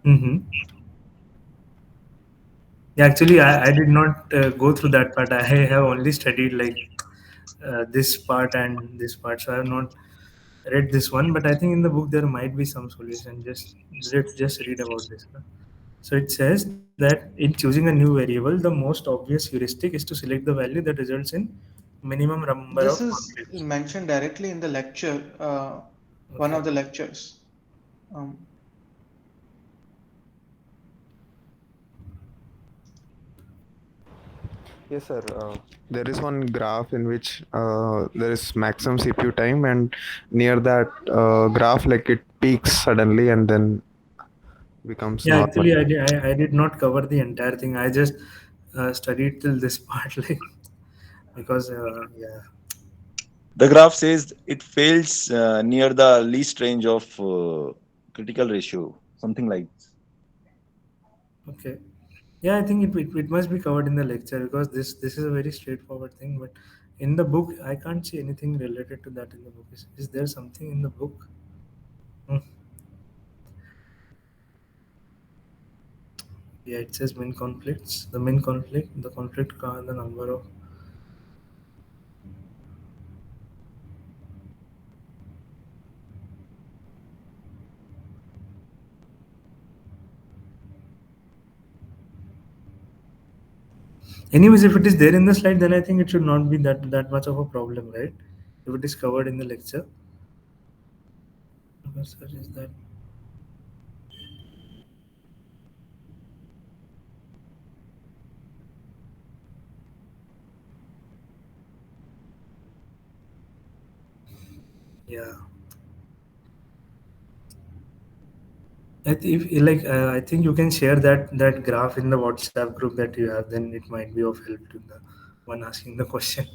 A: Mm-hmm. Yeah, actually, I did not go through that part. I have only studied like this part and this part, so I have not read this one. But I think in the book there might be some solution. Just read about this. So it says that in choosing a new variable, the most obvious heuristic is to select the value that results in minimum number
B: This
A: of
B: is
A: conflicts.
B: mentioned directly in the lecture, one
A: Okay.
B: of the lectures. Um,
G: Yes, sir. There is one graph in which there is maximum CPU time, and near that graph, like it peaks suddenly and then becomes
A: Yeah,
G: normal.
A: actually, I did not cover the entire thing. I just studied till this part, like because yeah.
F: The graph says it fails near the least range of critical ratio, something like.
A: Okay. Yeah, I think it must be covered in the lecture because this is a very straightforward thing. But in the book, I can't see anything related to that in the book. Is there something in the book? Hmm. Yeah, it says main conflicts. The main conflict, the conflict, the number of. Anyways, if it is there in the slide, then I think it should not be that much of a problem, right? If it is covered in the lecture. Sir, is that yeah? If like I think you can share that graph in the WhatsApp group that you have. Then it might be of help to the one asking the question.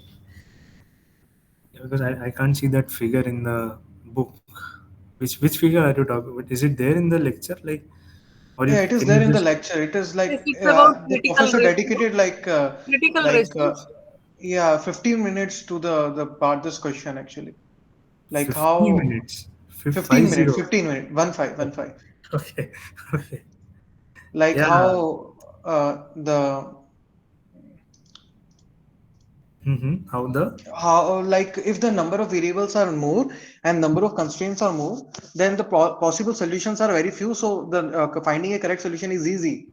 A: Yeah, because I can't see that figure in the book. Which figure are you talking about? Is it there in the lecture? Like, or you
B: yeah, it is
A: can
B: there
A: you
B: in the
A: just
B: lecture. It is
C: Yes,
B: like
C: it's about
B: the
C: critical
B: professor
C: ratio.
B: dedicated
C: Critical
B: like
C: ratios.
B: yeah, 15 minutes to the part this question actually. Like
A: 50
B: how
A: minutes,
B: 15
A: 50.
B: minutes, 15 minutes, 1 5, 1 5.
A: Okay, okay,
B: Like
A: yeah.
B: how the
A: How the
B: how like if the number of variables are more and number of constraints are more, then the possible solutions are very few, so the finding a correct solution is easy.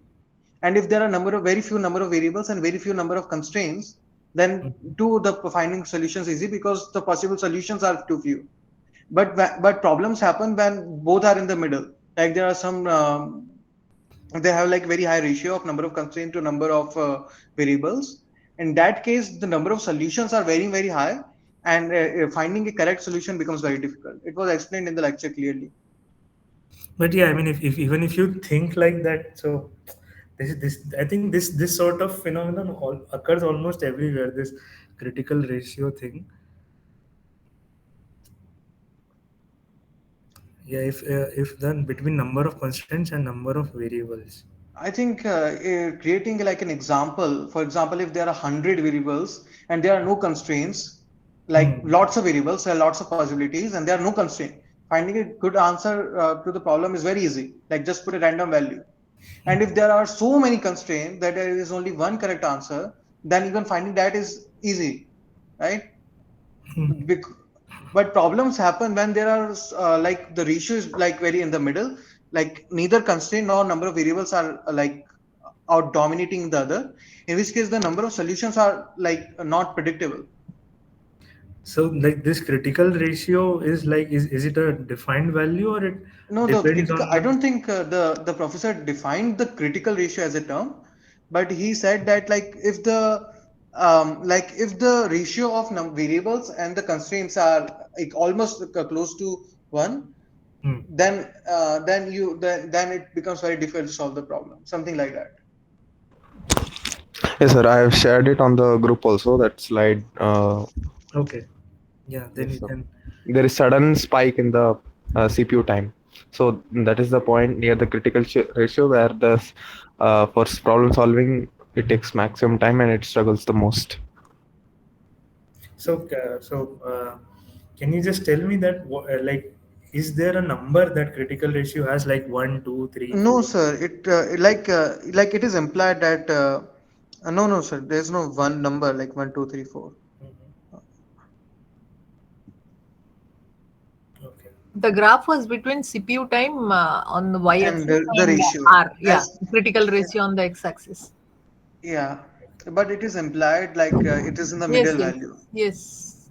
B: And if there are number of very few number of variables and very few number of constraints, then
A: Mhm.
B: two, the finding solutions easy because the possible solutions are too few. But problems happen when both are in the middle. Like there are some they have like very high ratio of number of constraint to number of variables. In that case, the number of solutions are very very high, and finding a correct solution becomes very difficult. It was explained in the lecture clearly.
A: But yeah, I mean, if even if you think like that, so this I think this sort of phenomenon occurs almost everywhere. This critical ratio thing. Yeah, if then between number of constraints and number of variables.
B: I think creating like an example, for example, if there are 100 variables and there are no constraints, like
A: Hmm.
B: lots of variables, there are lots of possibilities, and there are no constraint. Finding a good answer to the problem is very easy. Like just put a random value. And if there are so many constraints that there is only one correct answer, then even finding that is easy, right?
A: Hmm.
B: Bec- but problems happen when there are like the ratio is like very in the middle, like neither constraint nor number of variables are like out dominating the other, in which case the number of solutions are like not predictable.
A: So like this critical ratio is like is it a defined value or it
B: No, the
A: depends
B: critical,
A: on
B: I
A: the.
B: don't think the professor defined the critical ratio as a term, but he said that like if the ratio of variables and the constraints are like almost close to one,
A: Hmm.
B: then it becomes very difficult to solve the problem, something like that.
G: Yes, sir. I have shared it on the group also. That slide.
A: Okay. Yeah, then
G: Yes,
A: you
G: sir.
A: can.
G: There is sudden spike in the CPU time. So that is the point near the critical ratio where for problem solving it takes maximum time and it struggles the most.
A: So can you just tell me that like is there a number that critical ratio has like one, two, three,
B: No,
A: four?
B: sir. Like it is implied that no, no, sir. There's no one number like 1, 2, 3, 4.
A: Mhm. Okay.
C: The graph was between CPU time on the
B: And
C: y-axis
B: the
C: and
B: ratio,
C: R. Yeah,
B: as
C: critical ratio on the x-axis.
B: yeah, but it is implied like it is in the
C: Yes,
B: middle
C: yes,
B: value,
C: yes.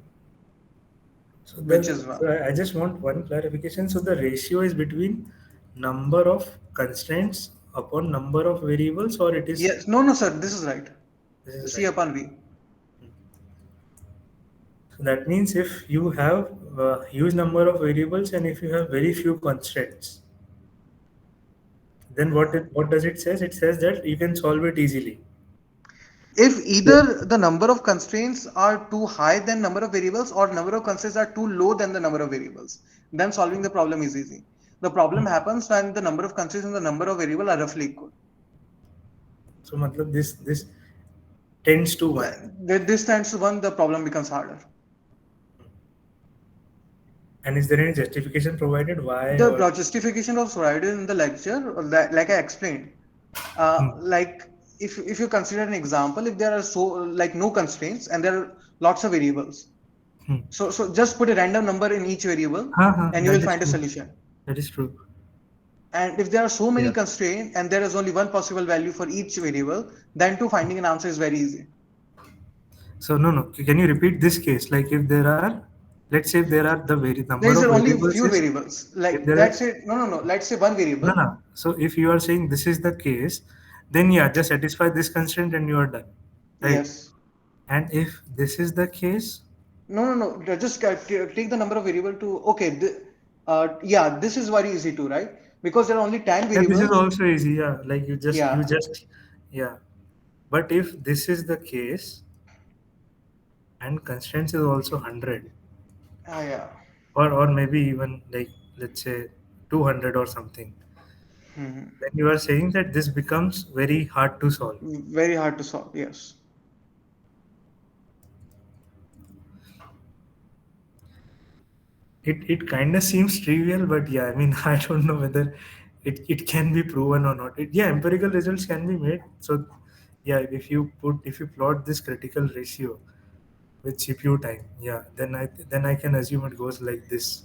A: So
B: which is
A: so
B: one.
A: I just want one clarification. So the ratio is between number of constraints upon number of variables, or it is
B: Yes, no, no, sir. This is right.
A: this is
B: C
A: right.
B: upon V.
A: So that means if you have a huge number of variables and if you have very few constraints, then what does it says? It says that you can solve it easily.
B: If
A: Yeah.
B: either the number of constraints are too high than number of variables or number of constraints are too low than the number of variables, then solving the problem is easy. The problem
A: Hmm.
B: happens when the number of constraints and the number of variables are roughly equal.
A: So matlab this tends to one.
B: This tends to one, the problem becomes harder.
A: And is there any justification provided why
B: The
A: or?
B: justification was provided in the lecture, like I explained.
A: Hmm.
B: Like if you consider an example, if there are so like no constraints and there are lots of variables,
A: Hmm.
B: so just put a random number in each variable and you will
A: That is
B: find a
A: true.
B: solution.
A: That is true.
B: And if there are so many
A: Yeah.
B: constraints and there is only one possible value for each variable, then to finding an answer is very easy.
A: So no, no. Can you repeat this case? Like if there are, let's say if there are the very
B: There
A: number
B: is
A: of
B: only
A: variables
B: few
A: is
B: variables.
A: if
B: Like
A: there are
B: let's say no, let's say one
A: no,
B: variable.
A: no. So if you are saying this is the case, then yeah, just satisfy this constraint and you are done, right?
B: Yes.
A: And if this is the case,
B: No. Just take the number of variable to okay. Yeah, this is very easy to, right? Because there are only 10
A: yeah, this is
B: variables.
A: also easy. Yeah, like you
B: Yeah,
A: just yeah. But if this is the case and constraints is also 100
B: yeah.
A: or maybe even like let's say 200 or something,
B: Mhm.
A: then you are saying that this becomes very hard to solve.
B: Very hard to solve. Yes.
A: It kind of seems trivial, but yeah, I mean, I don't know whether it can be proven or not. Yeah, empirical results can be made. So yeah, if you plot this critical ratio with CPU time, yeah, then I can assume it goes like this.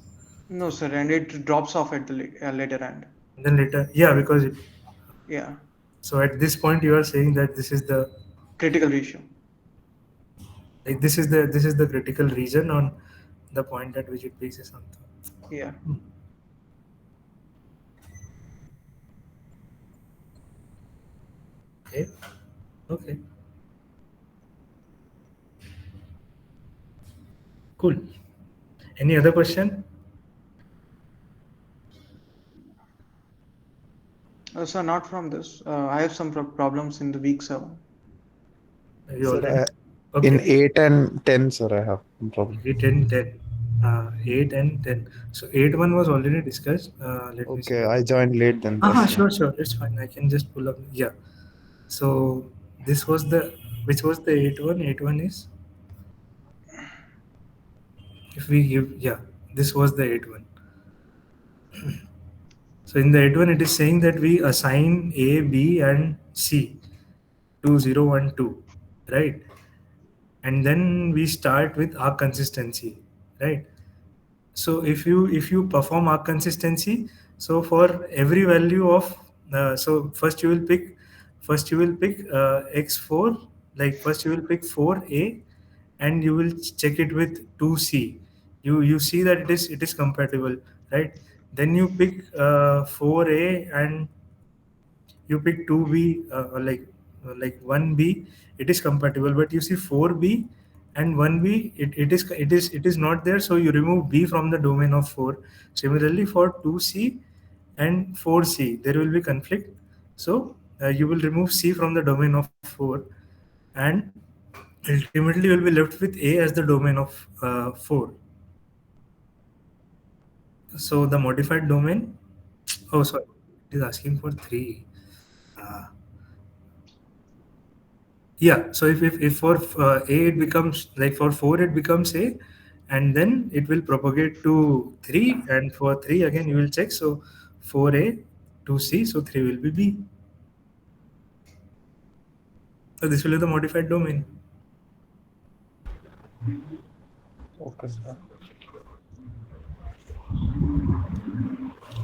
B: No, sir, and it drops off at the later end.
A: And then later, yeah, because
B: Yeah,
A: so at this point you are saying that this is the
B: critical ratio.
A: Like this is the critical region on the point at which it bases on.
B: Yeah.
A: Okay. Okay. Cool. Any other question?
B: So not from this. I have some problems in the week 7.
A: You
G: Sir,
A: already.
G: in
A: Okay.
G: 8 and 10, sir, I have no problem.
A: 8 and 10. 8 and 10. So 8 one was already discussed. Let me see.
G: Okay, I joined late then. That's
A: Sure, sure. It's fine. I can just pull up. Yeah. So this was which was the 8 one? 8 one is, if we give, yeah, this was the 8 one. So in the 8 one, it is saying that we assign A, B, and C to 0, 1, 2, right? And then we start with our consistency, right? So if you perform arc consistency, so for every value of so first you will pick x4, like first you will pick 4a, and you will check it with 2c. You see that it is compatible, right? Then you pick 4a, and you pick 2b, like 1b, it is compatible. But you see 4b and 1b, it is not there, so you remove b from the domain of 4. Similarly, for 2c and 4c, there will be conflict, so you will remove c from the domain of 4, and ultimately you will be left with a as the domain of 4. So the modified domain, oh sorry, it is asking for 3. uh, Yeah, so if for A it becomes, like for 4 it becomes A, and then it will propagate to 3, and for 3 again you will check, so 4A to C, so 3 will be B. So this will be the modified domain.
G: okay, sir.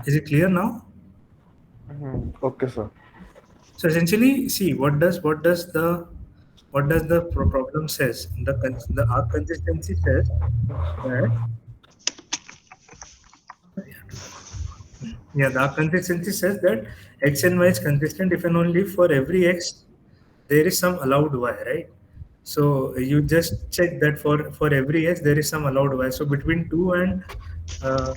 A: Is it clear now?
G: Okay, sir.
A: So essentially, see, what does the problem says? The arc consistency says that, yeah, the arc consistency says that x and y is consistent if and only if for every x there is some allowed y, right? So you just check that for every x there is some allowed y. So uh,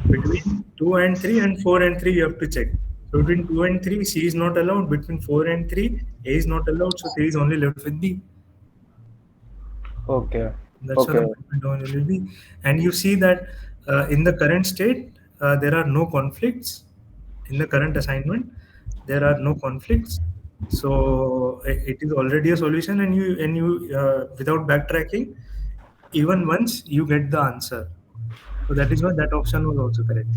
A: between 2 and 3 and 4 and 3 you have to check. So between 2 and 3 C is not allowed. Between 4 and 3 A is not allowed. So 3 is only left with B.
G: Okay.
A: That's what the
G: Okay.
A: modified domain will be. And you see that in the current state there are no conflicts. In the current assignment there are no conflicts. So it is already a solution, and you without backtracking, even once you get the answer. So that is why that option was also correct.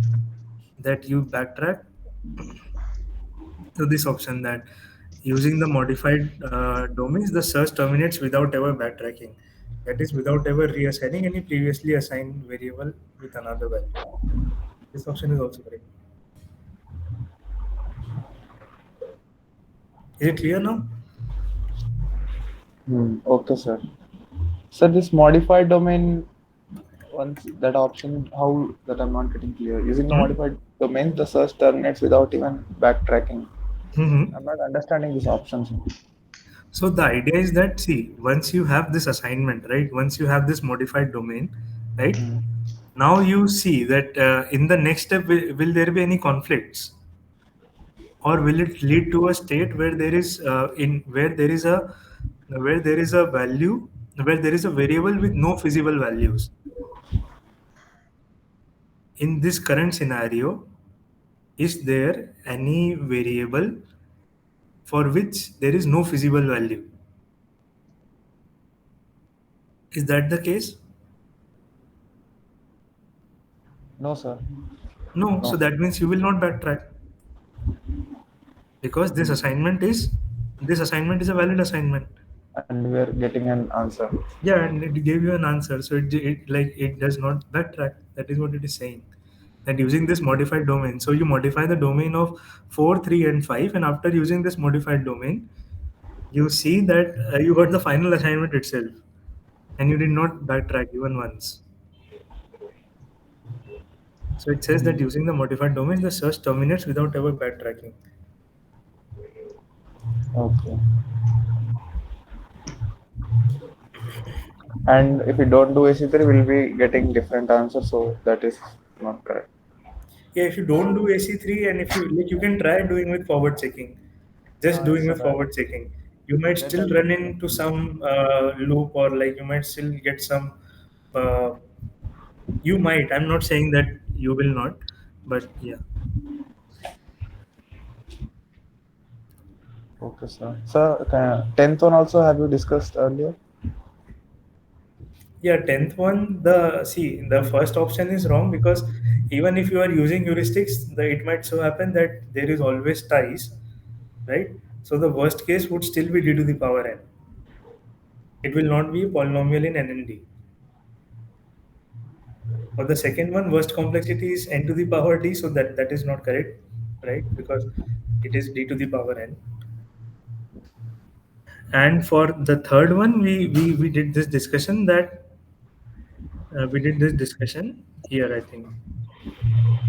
A: That you backtrack to this option, that using the modified domains, the search terminates without ever backtracking. That is, without ever reassigning any previously assigned variable with another value. This option is also correct. Is it clear now?
G: Okay, sir. So this modified domain, once that option, how that I'm not getting clear. Using the
A: Hmm?
G: modified domain, the search terminates without even backtracking.
A: Mm-hmm.
G: I'm not understanding this option, sir.
A: So the idea is that, see, once you have this assignment, right? Once you have this modified domain, right? Now you see that in the next step, will there be any conflicts, or will it lead to a state where there is in where there is a value, where there is a variable with no feasible values? In this current scenario, is there any variable for which there is no feasible value? Is that the case?
G: No, sir.
A: No. So
G: No.
A: that means you will not backtrack, because this assignment is a valid assignment.
G: And we're getting an answer.
A: Yeah, and it gave you an answer, so it does not backtrack. That is what it is saying. That using this modified domain, so you modify the domain of 4, 3, and 5, and after using this modified domain, you see that you got the final assignment itself. and you did not backtrack even once. So it says that using the modified domain, the search terminates without ever backtracking.
G: Okay. And if we don't do AC3, we'll be getting different answers. So that is not correct.
A: Yeah, if you don't do AC3 and if you like, you can try doing with forward checking. Just doing
G: So
A: with forward checking, you might still run into some loop, or like you might still get some. Uh, you might. I'm not saying that you will not, but yeah.
G: Okay, sir. Sir, 10th one also have you discussed earlier?
A: Yeah, 10th one, the first option is wrong because even if you are using heuristics, it might so happen that there is always ties, right? So the worst case would still be d to the power n. It will not be a polynomial in NND. For the second one, worst complexity is n to the power d, so that is not correct, right? Because it is d to the power n. And for the third one, we did this discussion that we did this discussion here, I think.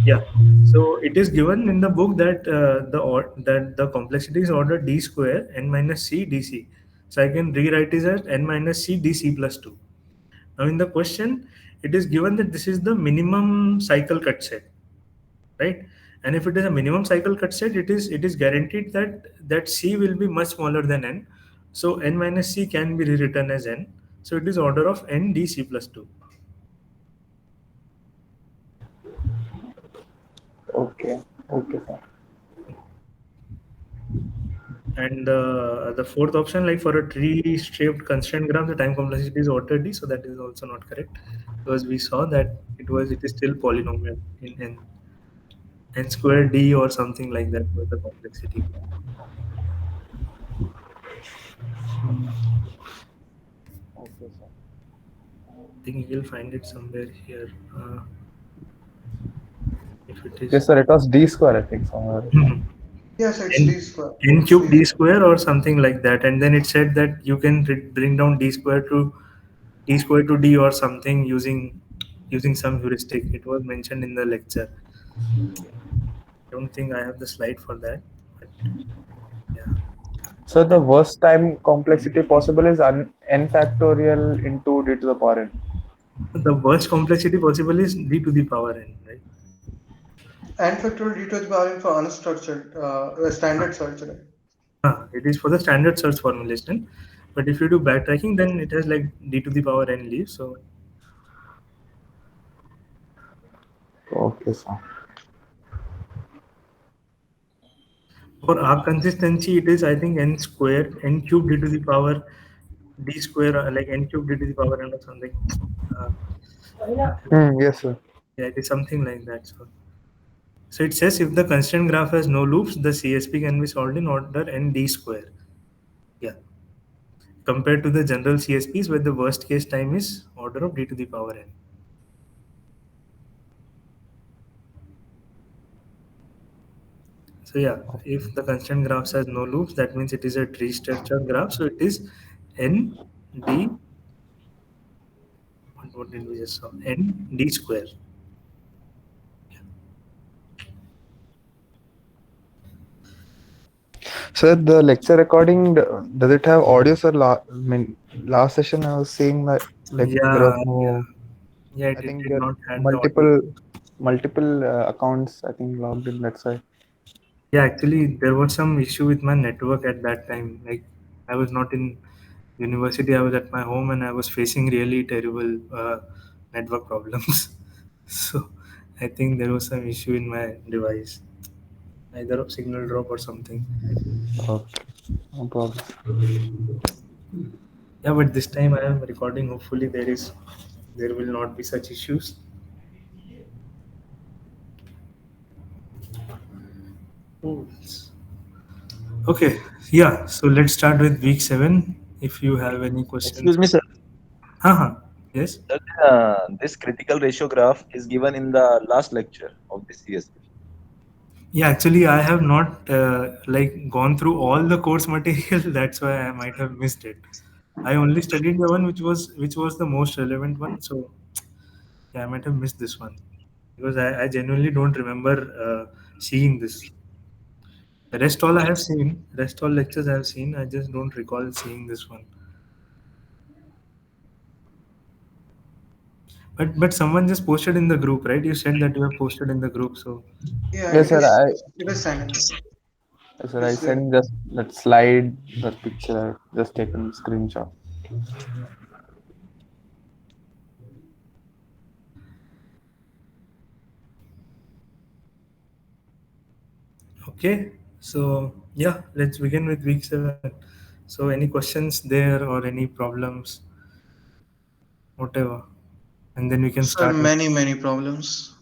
A: Yeah. So it is given in the book that that the complexity is order d square n minus c dc. So I can rewrite it as n minus c dc plus 2. Now in the question, it is given that this is the minimum cycle cut set, right? And if it is a minimum cycle cut set, it is guaranteed that c will be much smaller than n. So n minus c can be rewritten as n. So it is order of n dc plus 2.
G: Okay. Okay, sir.
A: And the fourth option, like for a tree-shaped constraint graph, the time complexity is order d, so that is also not correct because we saw that it is still polynomial in n square d or something like that was the complexity.
G: Okay, sir.
A: I think you will find it somewhere here. If it is
G: Yes, sir. It was D square, I think, somewhere.
B: Yes, it's
A: n
B: d square.
A: n
B: It's
A: cube
B: d
A: d
B: square.
A: square or something like that, and then it said that you can bring down d square to d or something using some heuristic. It was mentioned in the lecture. I don't think I have the slide for that, but yeah.
G: So the worst time complexity possible is n factorial into d to the power n.
A: The worst complexity possible is d to the power n, right?
B: And factorial d to the power n for unstructured standard search, right?
A: It is for the standard search formulation, but if you do backtracking, then it has like d to the power n leaves. So
G: Okay, sir.
A: for arc consistency, it is I think n square n cube d to the power d square, like n cube d to the power n or something. Uh,
G: Yes, sir.
A: yeah, it is something like that. So it says if the constraint graph has no loops, the CSP can be solved in order n d square. Yeah, compared to the general CSPs where the worst case time is order of d to the power n. So yeah, if the constraint graph has no loops, that means it is a tree structure graph. So it is n d. What did we just saw? N d square.
G: So the lecture recording, does it have audio, sir? I mean, last session I was seeing that like there was
A: Yeah, yeah,
G: no.
A: yeah.
G: I
A: It
G: think
A: did not have the audio.
G: multiple accounts, I think, logged in. That's why.
A: Yeah, actually, there was some issue with my network at that time. Like, I was not in university. I was at my home, and I was facing really terrible network problems. So, I think there was some issue in my device, either of signal drop or something.
G: Okay, no problem.
A: Yeah, but this time I am recording. Hopefully, there will not be such issues. Oh, okay, yeah. So let's start with week 7. If you have any questions.
F: Excuse me, sir.
A: Haha. Yes.
F: Sir, this critical ratio graph is given in the last lecture of this CSP.
A: Yeah, actually, I have not like gone through all the course material. That's why I might have missed it. I only studied the one which was the most relevant one. So yeah, I might have missed this one because I genuinely don't remember seeing this. The rest all I have seen, rest all lectures I have seen. I just don't recall seeing this one. But someone just posted in the group, right? You said that you have posted in the group, so
B: Yeah,
G: Yes, sir.
B: it is sent in the group.
G: Yes, sir. I
B: It's there.
G: sent just that slide, that picture. I just taken screenshot.
A: okay. So yeah, let's begin with week 7. So any questions there or any problems, whatever, and then we can
B: So
A: start with
B: many problems.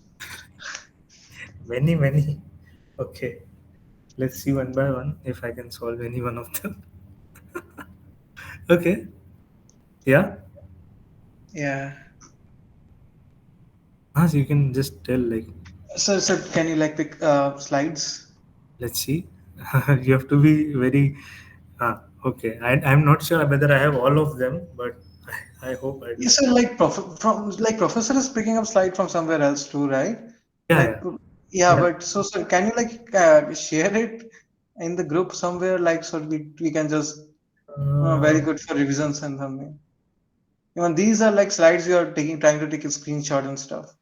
A: many many. Okay, let's see one by one if I can solve any one of them. Okay, yeah.
B: Yeah.
A: So you can just tell like,
B: So can you like pick slides?
A: let's see. You have to be very. Okay, I'm not sure whether I have all of them, but I hope I do.
B: Yes, so like professor is picking up slide from somewhere else too, right?
A: Yeah,
B: Like
A: yeah,
B: yeah,
A: yeah.
B: but so can you like share it in the group somewhere, like so we can just very
A: Uh,
B: good for revisions and something. Even these are like slides you are taking, trying to take a screenshot and stuff.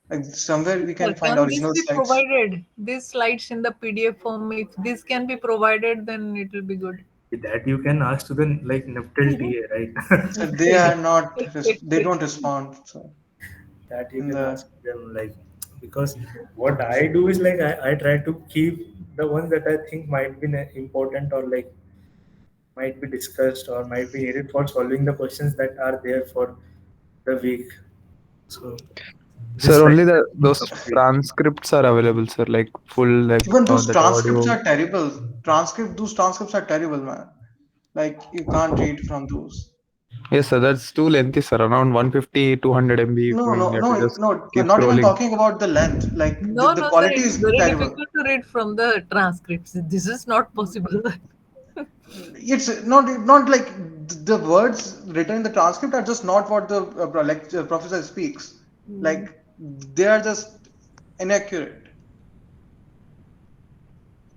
B: Like somewhere we can find
C: Can this
B: original
C: be
B: slides.
C: provided? These slides in the PDF form, if this can be provided, then it will be good.
A: that you can ask to the like NPTEL TA, right?
B: So they are not,
C: Wait,
B: they
C: wait.
B: don't respond. So
A: That you
B: in
A: can
B: the
A: ask them like, because what I do is like I try to keep the ones that I think might be important or like might be discussed or might be needed for solving the questions that are there for the week. So this
G: Sir,
A: slide
G: only the
A: has been
G: those
A: complete.
G: transcripts are available, sir. Like full, like
B: even those
G: that
B: transcripts
G: audio.
B: are terrible. Those transcripts are terrible, man. Like you can't read from those.
G: Yes, sir. That's too lengthy, sir. Around 150, 200 MB.
B: No,
G: We
B: no,
G: have
B: no,
G: to just
B: no.
G: keep
B: Not even
G: scrolling.
B: talking about the length. Like
C: No,
B: the
C: no, sir.
B: quality
C: It's
B: is
C: very
B: terrible.
C: difficult to read from the transcripts. This is not possible.
B: It's not like the words written in the transcript are just not what the professor speaks.
C: Mm.
B: Like they are just inaccurate.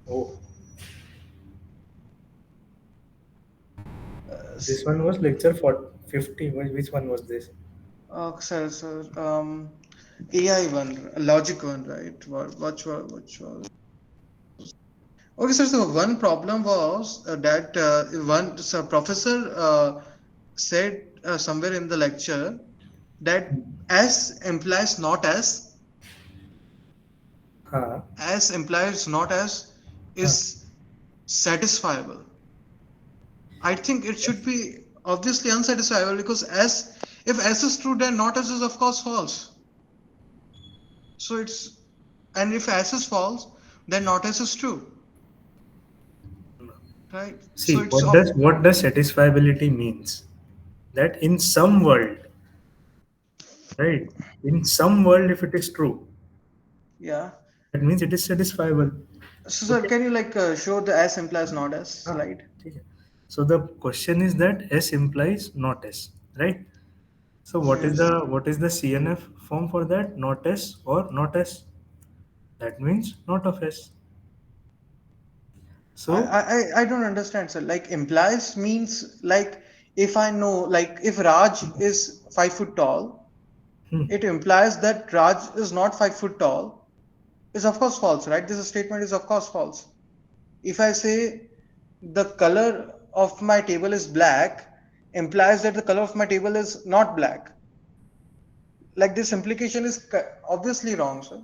A: Oh, this
B: S-
A: one was lecture for 50. Which one was this?
B: so AI one, logic one, right? What was? Okay, sir. So one problem was that one so professor said somewhere in the lecture that S implies not
A: Huh?
B: as implies not as
A: Huh?
B: is satisfiable. I think it should be obviously unsatisfiable because S, if S is true, then not S is of course false. So it's, and if S is false, then not S is true, right? So
A: See,
B: it's
A: what does satisfiability means? That in some world, right? In some world, if it is true,
B: yeah.
A: that means it is satisfiable.
B: So sir,
A: Okay.
B: can you like show the S implies not S
A: Ah,
B: slide?
A: okay. So the question is that S implies not S, right? So what is
B: Yes.
A: the CNF form for that? Not S or not S. That means not of S. So
B: I don't understand, sir. Like implies means like if I know like if Raj is 5 foot tall,
A: hmm,
B: it implies that Raj is not 5 foot tall. Is of course false, right? This statement is of course false. If I say the color of my table is black, implies that the color of my table is not black. Like this implication is obviously wrong, sir.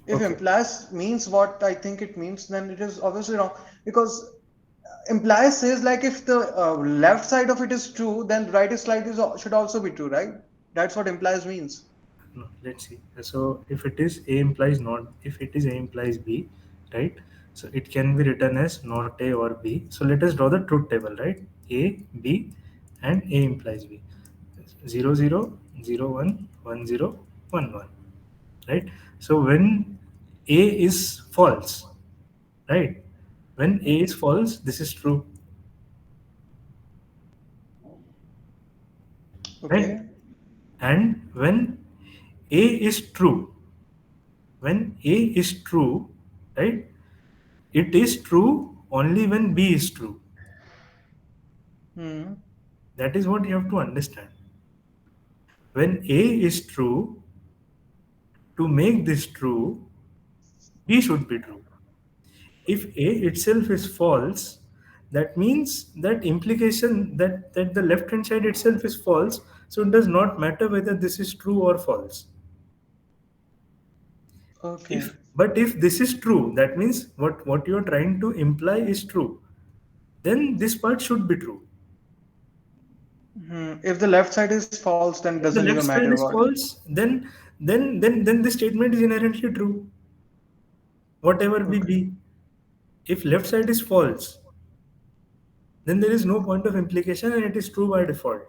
B: If
A: okay.
B: implies means what I think it means, then it is obviously wrong because implies says like if the left side of it is true, then right side is should also be true, right? That's what implies means.
A: No, let's see. So if it is A implies not, if it is A implies B, right? So it can be written as not A or B. So let us draw the truth table, right? A, B, and A implies B. 0, 0, 0, 1, 1, 0, 1, 1, right? So when A is false, right? When A is false, this is true, right?
B: Okay.
A: And when A is true, when A is true, right? It is true only when B is true.
B: Hmm.
A: That is what you have to understand. When A is true, to make this true, B should be true. If A itself is false, that means that implication that the left hand side itself is false, so it does not matter whether this is true or false.
B: Okay.
A: If this is true, that means what you're trying to imply is true, then this part should be true.
B: Hmm. If the left side is false, then it
A: If
B: doesn't
A: the
B: even
A: left
B: matter
A: side is
B: what.
A: false, then the statement is inherently true, whatever we
B: Okay.
A: be. If left side is false, then there is no point of implication and it is true by default.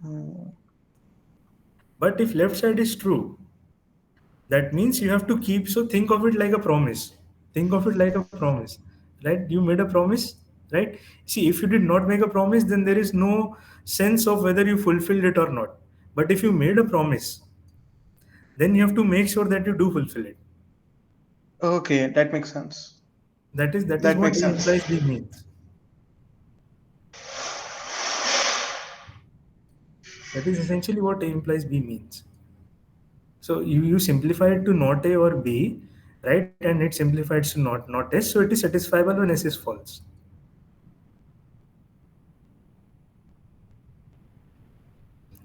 B: Hmm.
A: But if left side is true, that means you have to keep, so think of it like a promise. Think of it like a promise, right? You made a promise, right? See, if you did not make a promise, then there is no sense of whether you fulfilled it or not. But if you made a promise, then you have to make sure that you do fulfill it.
B: Okay, that makes sense.
A: That is
B: That
A: what
B: makes
A: A
B: sense.
A: implies B means. That is essentially what A implies B means. So you simplify it to not A or B, right? And it simplifies to not S. So it is satisfiable when S is false.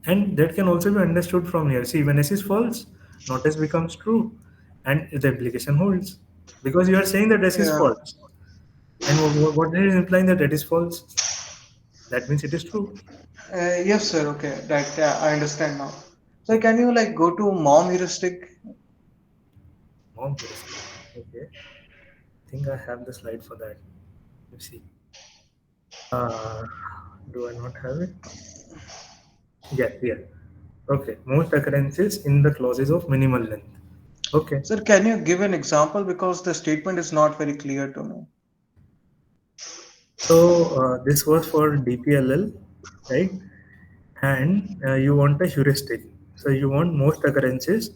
A: And that can also be understood from here. See, when S is false, not S becomes true, and the implication holds. Because you are saying that S is
B: Yeah.
A: false. And what it is implying that that is false. That means it is true.
B: Yes, sir. Okay, that I understand now. So can you like go to mom heuristic?
A: Mom heuristic. Okay. I think I have the slide for that. Let's see. Uh, do I not have it? Yeah, yeah. Okay. Most occurrences in the clauses of minimal length. Okay.
B: Sir, can you give an example because the statement is not very clear to me.
A: So this was for DPLL, right? And you want a heuristic. So you want most occurrences.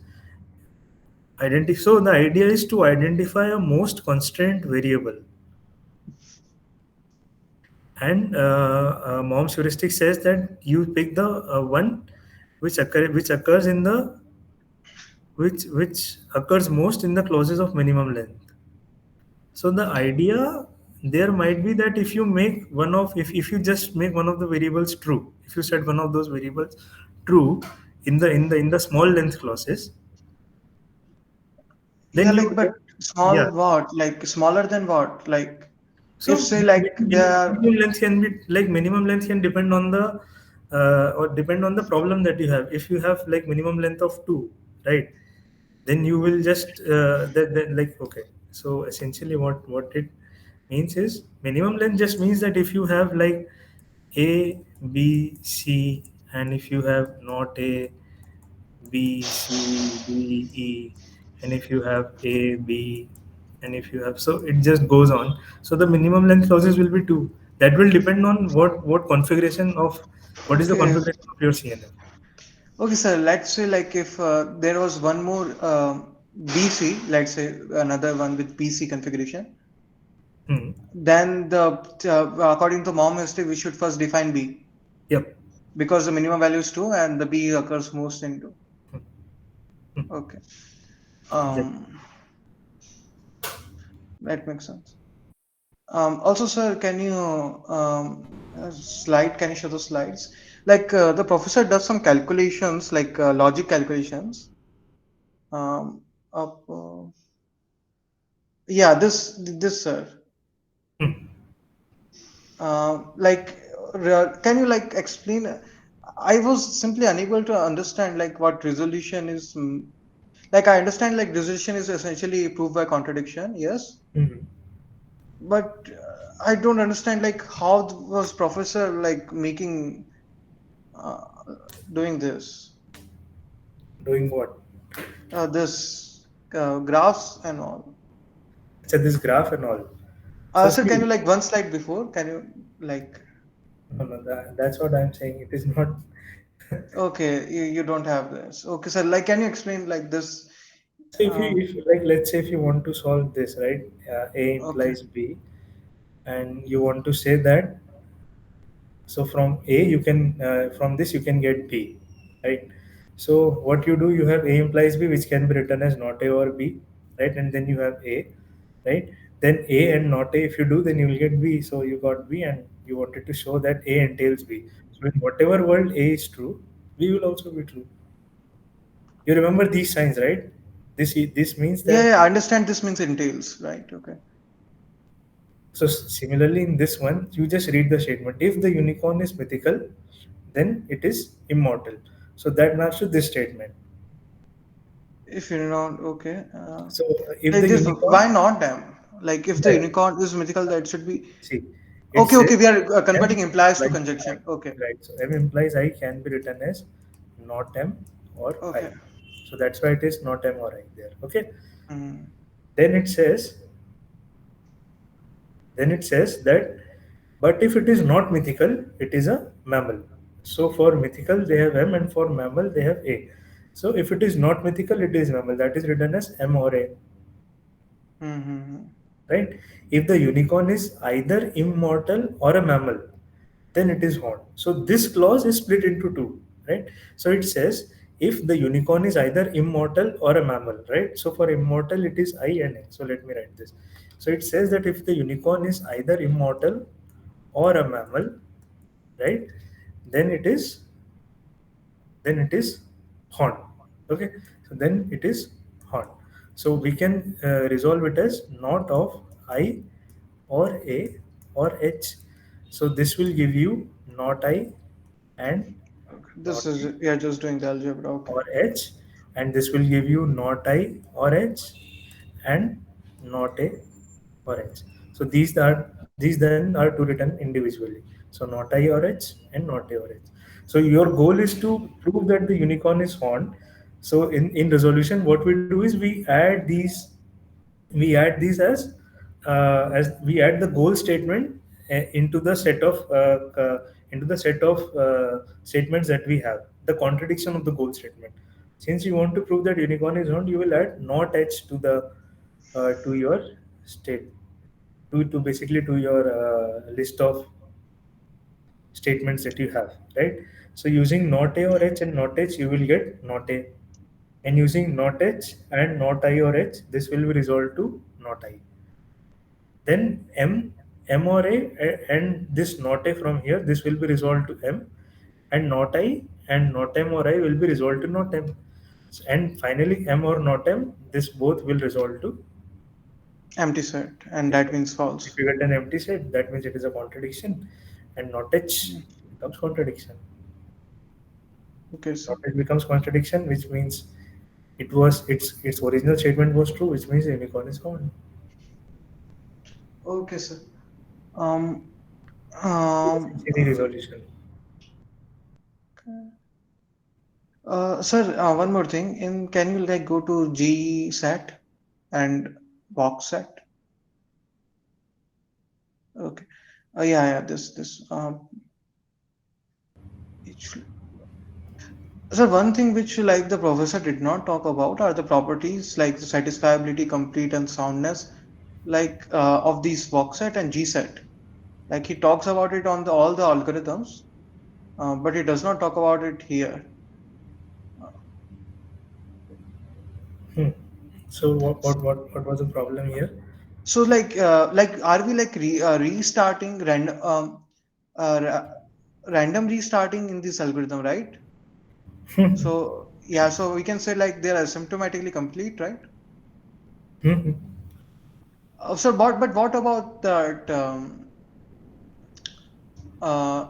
A: So the idea is to identify a most constraint variable. And Mom's heuristic says that you pick the one which occurs in the which occurs most in the clauses of minimum length. So the idea there might be that if you make if you just make one of the variables true, if you set one of those variables true in the small length clauses, then
B: Yeah,
A: you
B: like but
A: yeah.
B: small what? Like smaller than what? Like if
A: So
B: say like they are
A: minimum length can be like minimum length can depend on the or depend on the problem that you have. If you have like minimum length of two, right? Then you will just that like okay. So essentially, what it means is minimum length just means that if you have like A, B, C, and if you have not A, B, C, D, E, and if you have A, B, and if you have so it just goes on. So the minimum length clauses will be two. That will depend on what configuration of what is the
B: okay.
A: configuration of your CNF.
B: Okay, sir. Let's say like if there was one more BC, let's say another one with PC configuration,
A: Hmm.
B: then the according to mom heuristic, we should first define B
A: Yep.
B: because the minimum value is 2 and the B occurs most in 2.
A: Hmm.
B: Okay.
A: Exactly.
B: Um, that makes sense. Also, sir, can you slide? Can you show the slides? Like the professor does some calculations, like logic calculations. Um, up, yeah, this sir.
A: Hmm.
B: Like, can you like explain? I was simply unable to understand like what resolution is. Like I understand like resolution is essentially proved by contradiction. Yes,
A: Hmm.
B: but I don't understand like how was professor like making uh, doing this
A: Doing what?
B: this. graphs and all.
A: So this graph and all. So
B: Sir, can you
A: see,
B: like one slide before? Can you like?
A: no, that's what I'm saying. It is not.
B: Okay, you don't have this. Okay, sir. Like, can you explain like this?
A: So
B: Um,
A: if like let's say if you want to solve this, right? A
B: okay.
A: implies B, and you want to say that. So from A you can from this you can get B, right? So what you do, you have A implies B, which can be written as not A or B, right? And then you have A, right? Then A and not A, if you do, then you will get B. So you got B, and you wanted to show that A entails B. So in whatever world A is true, B will also be true. You remember these signs, right? This means
B: Yeah,
A: that.
B: yeah, I understand this means entails, right? Okay.
A: So similarly, in this one, you just read the statement. If the unicorn is mythical, then it is immortal. So that maps to this statement.
B: If you're not okay.
A: So if
B: Like
A: the
B: this,
A: unicorn,
B: why not them? Like if the
A: yeah,
B: unicorn is mythical, that should be
A: see, it
B: okay.
A: says
B: Okay, we are
A: M
B: converting implies to
A: implies I,
B: conjunction. Okay,
A: right? So M implies I can be written as not M or I.
B: okay.
A: So that's why it is not M or I there. Okay.
B: Mm.
A: Then it says, that, but if it is not mythical, it is a mammal. So for mythical they have M, and for mammal they have A. So if it is not mythical, it is mammal. That is written as M or A,
B: Mm-hmm.
A: right? If the unicorn is either immortal or a mammal, then it is horned. So this clause is split into two, right? So it says if the unicorn is either immortal or a mammal, right? So for immortal it is I and A. So let me write this. So it says that if the unicorn is either immortal or a mammal, right? Then it is horned. Okay, so then it is horned. So we can resolve it as not of I or A or H. So this will give you not I and
B: Okay.
A: not
B: This is
A: A
B: we are just doing the algebra. Okay.
A: or H, and this will give you not I or H and not A or H. So these then are to written individually. So not I or H and not A or H. So your goal is to prove that the unicorn is horned. So in resolution, what we do is we add these as we add the goal statement into the set of statements that we have, the contradiction of the goal statement. Since you want to prove that unicorn is owned, you will add not h to your state to basically to your list of statements that you have, right? So using not a or h and not h, you will get not a, and using not h and not I or h, this will be resolved to not I. Then M or A, and this not A from here, this will be resolved to M, and not I and not M or I will be resolved to not M. And finally, M or not M, this both will resolve to
B: Empty set, and
A: empty
B: that
A: set.
B: means
A: If
B: false.
A: you get an empty set, that means it is a contradiction, and not H
B: Mm.
A: becomes contradiction.
B: Okay, sir.
A: Not H becomes contradiction, which means its original statement was true, which means the unicorn is gone.
B: Okay, sir. Um.
A: It's
B: Um.
A: any resolution.
B: Sir, one more thing. Can you like go to G set and box set? Okay. Yeah, yeah. This. Each- Sir, one thing which like the professor did not talk about are the properties like the satisfiability, complete, and soundness, like of these box set and G set. Like he talks about it on the all the algorithms, but he does not talk about it here.
A: Hmm. So what was the problem here?
B: So like are we like restarting uh, random restarting in this algorithm, right? So yeah, so we can say like they're asymptomatically complete, right? So but what about that?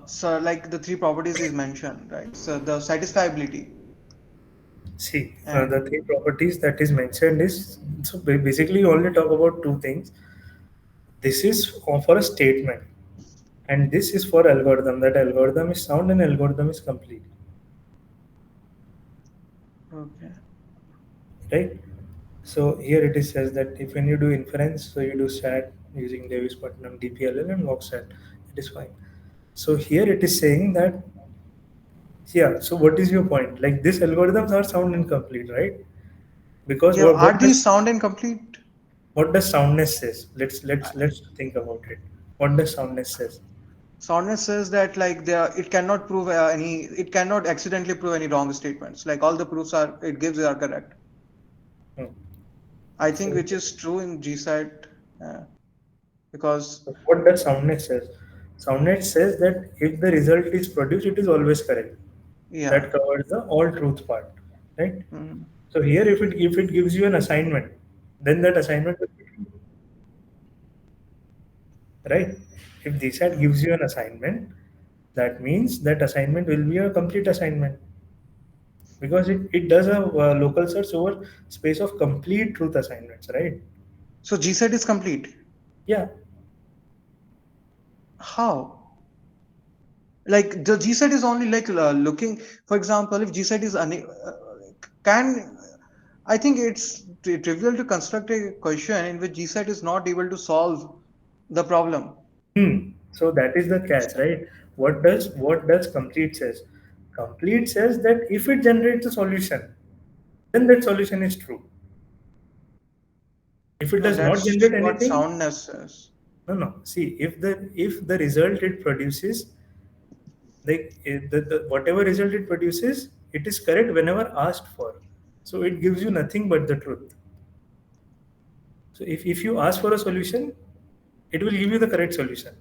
B: So like the three properties is mentioned, right? So the satisfiability
A: See,
B: and
A: the three properties that is mentioned is, so basically you only talk about two things. This is for a statement, and this is for algorithm. That algorithm is sound and algorithm is complete,
B: okay.
A: right? So here it is says that if when you do inference, so you do SAT using Davis-Putnam DPLL and WOC-SAT, it is fine. So here it is saying that, yeah. So what is your point? Like these algorithms are sound incomplete, right? Because
B: Yeah, are
A: what
B: these
A: does
B: sound incomplete?
A: soundness says? Let's think about it. What does soundness says?
B: Soundness says that like it cannot prove it cannot accidentally prove any wrong statements. Like all the proofs are it gives are correct.
A: Hmm.
B: I think
A: So
B: which is true in GSAT because
A: what does soundness says? Soundness says that if the result is produced, it is always correct.
B: yeah.
A: That covers the all truth part, right?
B: Mhm.
A: So here, if it gives you an assignment, then that assignment will be true, right? If DSAT gives you an assignment, that means that assignment will be a complete assignment because it does a local search over space of complete truth assignments, right?
B: So GSAT is complete.
A: Yeah.
B: How? Like the GSAT is only like looking. For example, if GSAT is can I think it's trivial to construct a question in which GSAT is not able to solve the problem.
A: So that is the catch, right? What does complete says? Complete says that if it generates a solution, then that solution is true. If it
B: No,
A: does not
B: that's
A: generate
B: what
A: anything,
B: soundness says.
A: no, no. See, if the result it produces, like whatever result it produces, it is correct whenever asked for. So it gives you nothing but the truth. So if you ask for a solution, it will give you the correct solution.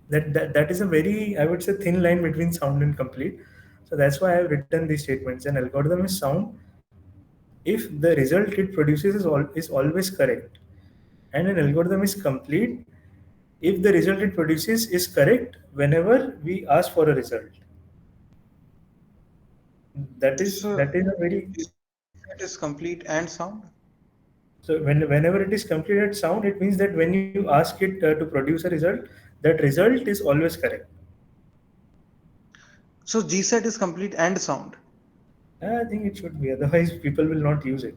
A: That is a very, I would say, thin line between sound and complete. So that's why I've written these statements. An algorithm is sound if the result it produces is always correct, and an algorithm is complete if the result it produces is correct whenever we ask for a result. That
B: So
A: is a very,
B: GSAT is complete and sound.
A: so whenever it is complete at sound, it means that when you ask it to produce a result, that result is always correct.
B: So GSAT is complete and sound.
A: I think it should be. Otherwise, people will not use it.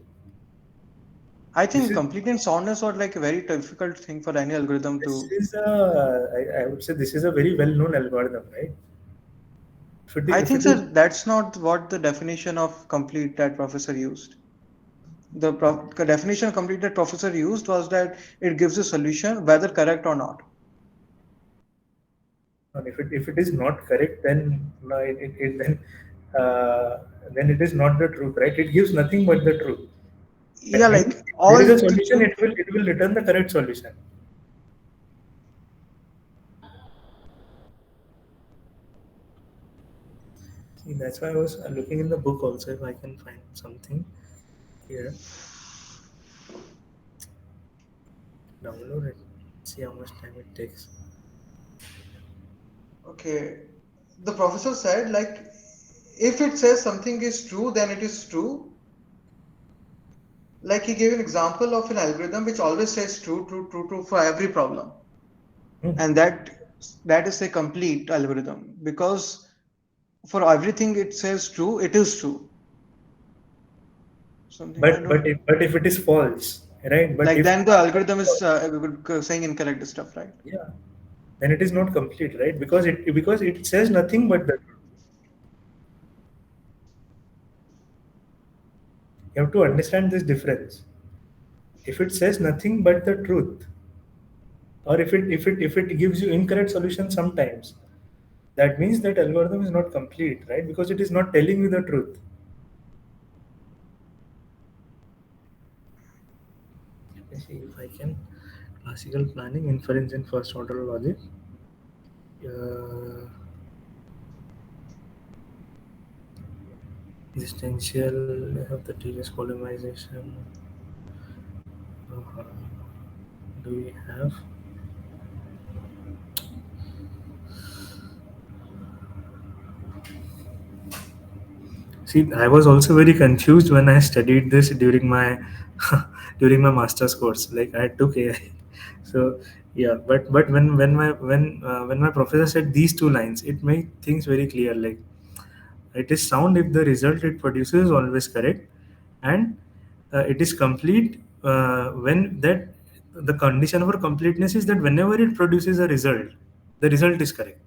B: I
A: This
B: think
A: is
B: complete and soundness are like a very difficult thing for any algorithm
A: this
B: to.
A: is a I would say this is a very well known algorithm, right?
B: I
A: If
B: think
A: it
B: sir,
A: is
B: that's not what the definition of complete that professor used. The definition of complete that professor used was that it gives a solution whether correct or not.
A: and if it is not correct, then no, then it is not the truth, right? It gives nothing but the truth.
B: Yeah,
A: That means
B: like
A: if there is
B: all
A: a
B: the
A: solution,
B: truth.
A: it will return the correct solution. See, that's why I was looking in the book also if I can find something here. Download it. See how much time it takes.
B: Okay, the professor said like if it says something is true, then it is true. Like he gave an example of an algorithm which always says true, true, true, true for every problem,
A: Hmm.
B: and that is a complete algorithm because for everything it says true, it is true. Something I don't
A: But if it is false, right? But
B: like.
A: if
B: Then the algorithm is saying incorrect stuff, right?
A: yeah, then it is not complete, right? Because it says nothing but the truth. You have to understand this difference. If it says nothing but the truth, or if it gives you incorrect solution sometimes, that means that algorithm is not complete, right? Because it is not telling you the truth. Let me see if I can. Classical planning, inference in first order logic. Uh, Existential, I have the TLS colonization. Uh, do we have? See, I was also very confused when I studied this during my during my master's course. Like I took AI, so yeah. But when my professor said these two lines, it made things very clear. Like It is sound if the result it produces is always correct, and it is complete when that the condition for completeness is that whenever it produces a result, the result is correct.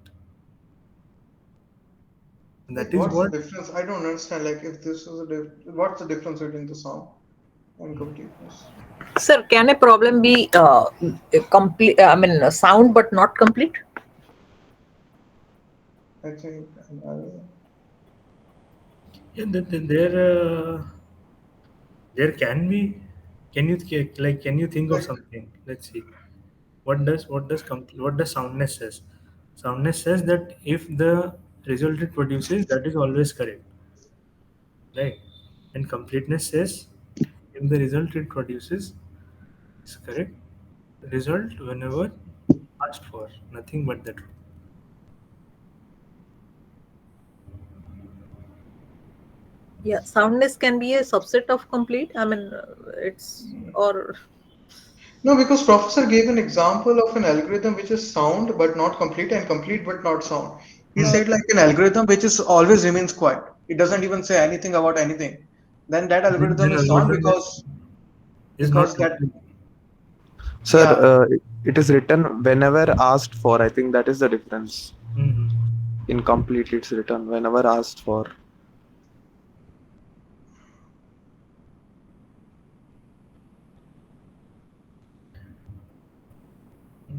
B: Like,
A: That is
B: what's the
A: what.
B: difference? I don't understand. Like, if this is what's the difference between the sound and completeness?
C: Sir, can a problem be complete? I mean, sound but not complete?
B: I think
A: Yeah, there can be. Can you think of
B: like
A: something? Let's see. What does soundness says? Soundness says that if the result it produces, that is always correct, right? And completeness says if the result it produces is correct, result whenever asked for, nothing but the truth.
C: Yeah, soundness can be a subset of complete. I mean, it's or
B: no, because professor gave an example of an algorithm which is sound but not complete and complete but not sound. He
A: Hmm.
B: said like an algorithm which is always remains quiet. It doesn't even say anything about anything. Then that algorithm
A: Then
B: is sound
A: algorithm is not
B: because that
A: complete.
G: Sir,
B: yeah.
G: it is written whenever asked for. I think that is the difference.
A: Hmm.
G: Incomplete, it's written whenever asked for.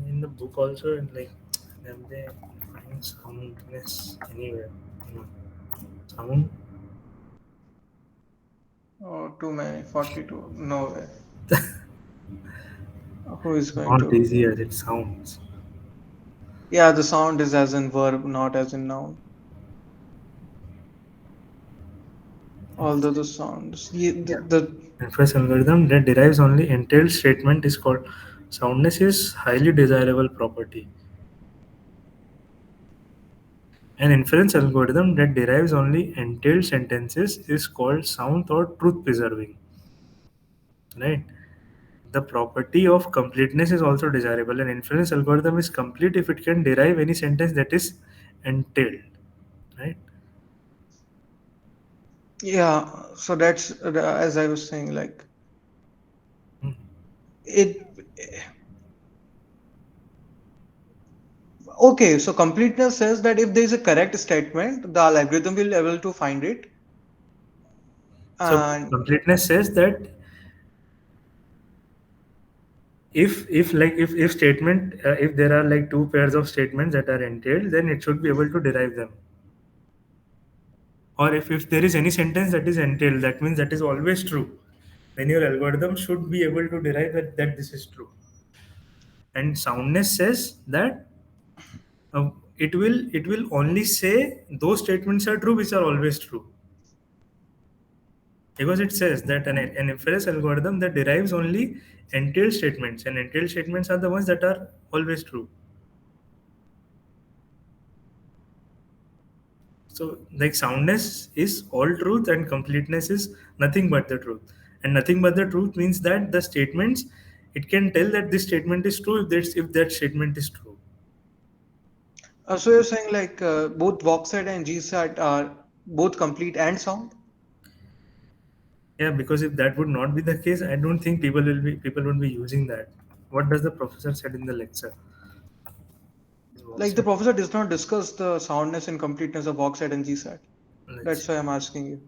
A: In the book also, like, then they find soundness anywhere. No. Sound.
B: Oh, too many, 42. No way. Who is going
A: Not
B: to?
A: easy as it sounds.
B: Yeah, the sound is as in verb, not as in noun. Although the sounds,
A: Yeah.
B: the
A: Inference algorithm that derives only entailed statement is called soundness is highly desirable property. An inference algorithm that derives only entailed sentences is called sound or truth preserving. Right? The property of completeness is also desirable. An inference algorithm is complete if it can derive any sentence that is entailed. Right?
B: yeah. So that's as I was saying, like
A: Hmm.
B: it. Okay, so completeness says that if there is a correct statement, the algorithm will able to find it,
A: So
B: and
A: completeness says that if statement if there are like two pairs of statements that are entailed, then it should be able to derive them. Or if there is any sentence that is entailed, that means that is always true. Then your algorithm should be able to derive that this is true. And soundness says that it will only say those statements are true which are always true. Because it says that an inference algorithm that derives only entailed statements, and entailed statements are the ones that are always true. So, like, soundness is all truth, and completeness is nothing but the truth. And nothing but the truth means that the statements, it can tell that this statement is true if that statement is true.
B: so you're saying like both Voxset and GSAT are both complete and sound.
A: Yeah, because if that would not be the case, I don't think people would be using that. What does the professor said in the lecture?
B: Like the professor does not discuss the soundness and completeness of Voxset and GSAT.
A: Let's
B: That's
A: see.
B: why I'm asking you.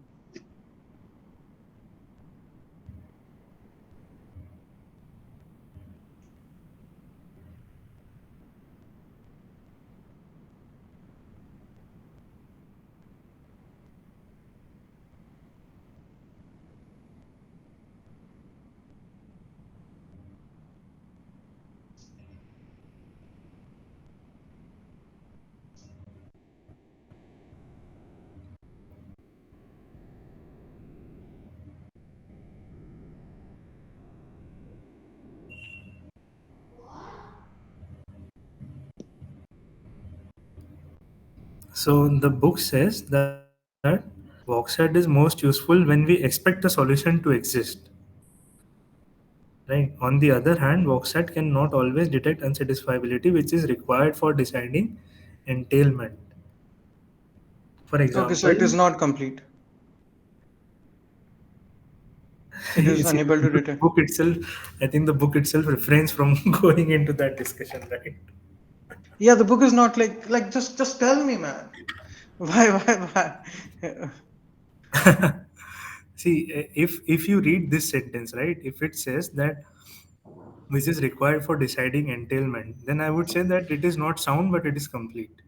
A: So the book says that Voxset is most useful when we expect a solution to exist. Right. On the other hand, Voxset cannot always detect unsatisfiability, which is required for deciding entailment. For
B: Okay, so it
A: example,
B: is not complete. It is
A: see,
B: unable to
A: the
B: detect.
A: book itself, I think the book itself refrains from going into that discussion, right?
B: Yeah, the book is not like just tell me, man. Why?
A: See, if you read this sentence, right, if it says that which is required for deciding entailment, then I would say that it is not sound, but it is complete.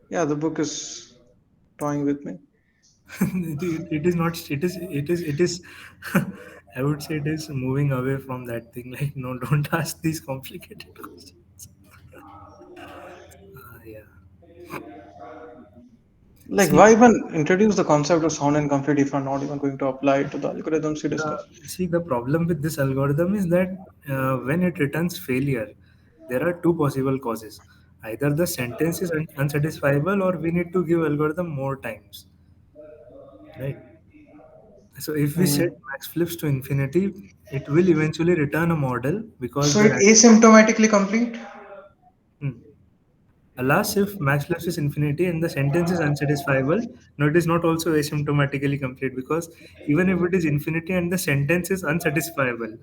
B: Yeah, the book is toying with me.
A: It is not. It is. I would say it is moving away from that thing. Like, no, don't ask these complicated questions. Yeah.
B: Like,
A: See,
B: why even introduce the concept of sound and complete if I'm not even going to apply it to the algorithms we
A: the
B: discussed?
A: the problem with this algorithm is that when it returns failure, there are two possible causes. Either the sentence is unsatisfiable, or we need to give algorithm more times. Right. So if we set
B: Hmm.
A: max flips to infinity, it will eventually return a model because
B: So
A: the
B: it asymptomatically complete?
A: Hmm. Alas, if max flips is infinity and the sentence is unsatisfiable, no, it is not also asymptomatically complete, because even if it is infinity and the sentence is unsatisfiable,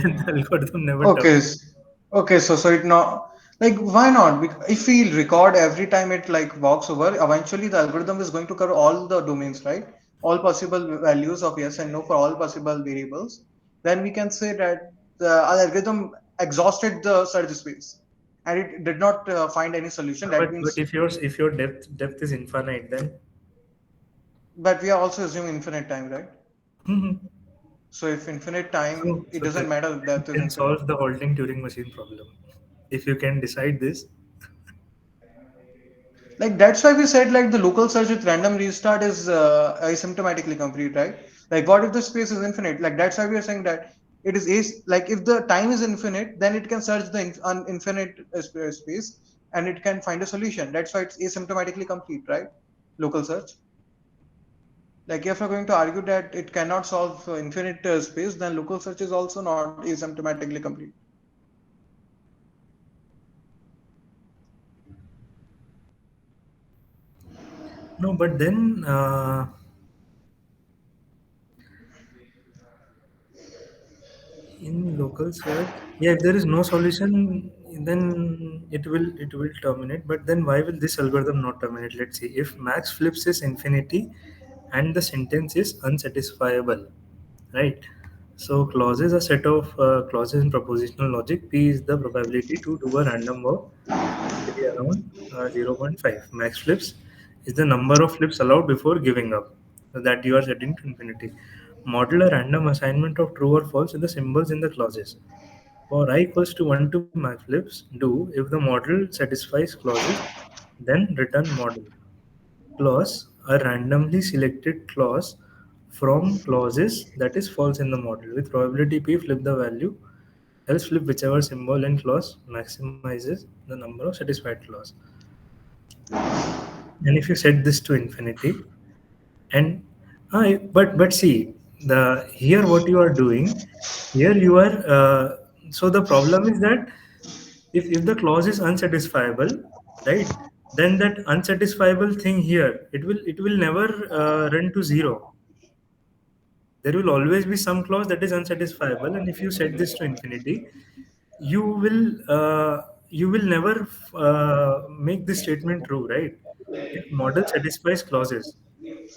A: then the algorithm never
B: Okay.
A: terminates.
B: Okay, so it not like why not? If we record every time it like walks over, eventually the algorithm is going to cover all the domains, right? All possible values of yes and no for all possible variables. Then we can say that the algorithm exhausted the search space and it did not find any solution. That
A: But
B: means,
A: if your depth is infinite, then
B: but we are also assuming infinite time, right?
A: Mhm.
B: So if infinite time,
A: so
B: it
A: so
B: doesn't
A: that
B: matter if
A: you
B: depth is
A: can
B: infinite.
A: solve the halting Turing machine problem if you can decide this.
B: Like that's why we said like the local search with random restart is asymptomatically complete, right? Like what if the space is infinite? Like that's why we are saying that it is like if the time is infinite, then it can search the infinite space and it can find a solution. That's why it's asymptomatically complete, right? Local search. Like if you're going to argue that it cannot solve infinite space, then local search is also not asymptomatically complete.
A: No, but then in local search, yeah, if there is no solution, then it will terminate. But then why will this algorithm not terminate? Let's see. If max flips is infinity and the sentence is unsatisfiable, right? So clauses are set of clauses in propositional logic. P is the probability to do a random walk, typically around zero point 0.5. Max flips is the number of flips allowed before giving up, so that you are setting to infinity. Model a random assignment of true or false in the symbols in the clauses. For I equals to 1 to max flips, do if the model satisfies clauses, then return model. Clause a randomly selected clause from clauses that is false in the model. With probability p, flip the value, else flip whichever symbol in clause maximizes the number of satisfied clause. And if you set this to infinity, and but see, the here what you are doing, here you are so the problem is that if the clause is unsatisfiable, right, then that unsatisfiable thing here, it will never run to zero. There will always be some clause that is unsatisfiable, and if you set this to infinity, you will never make this statement true, right? If model satisfies clauses,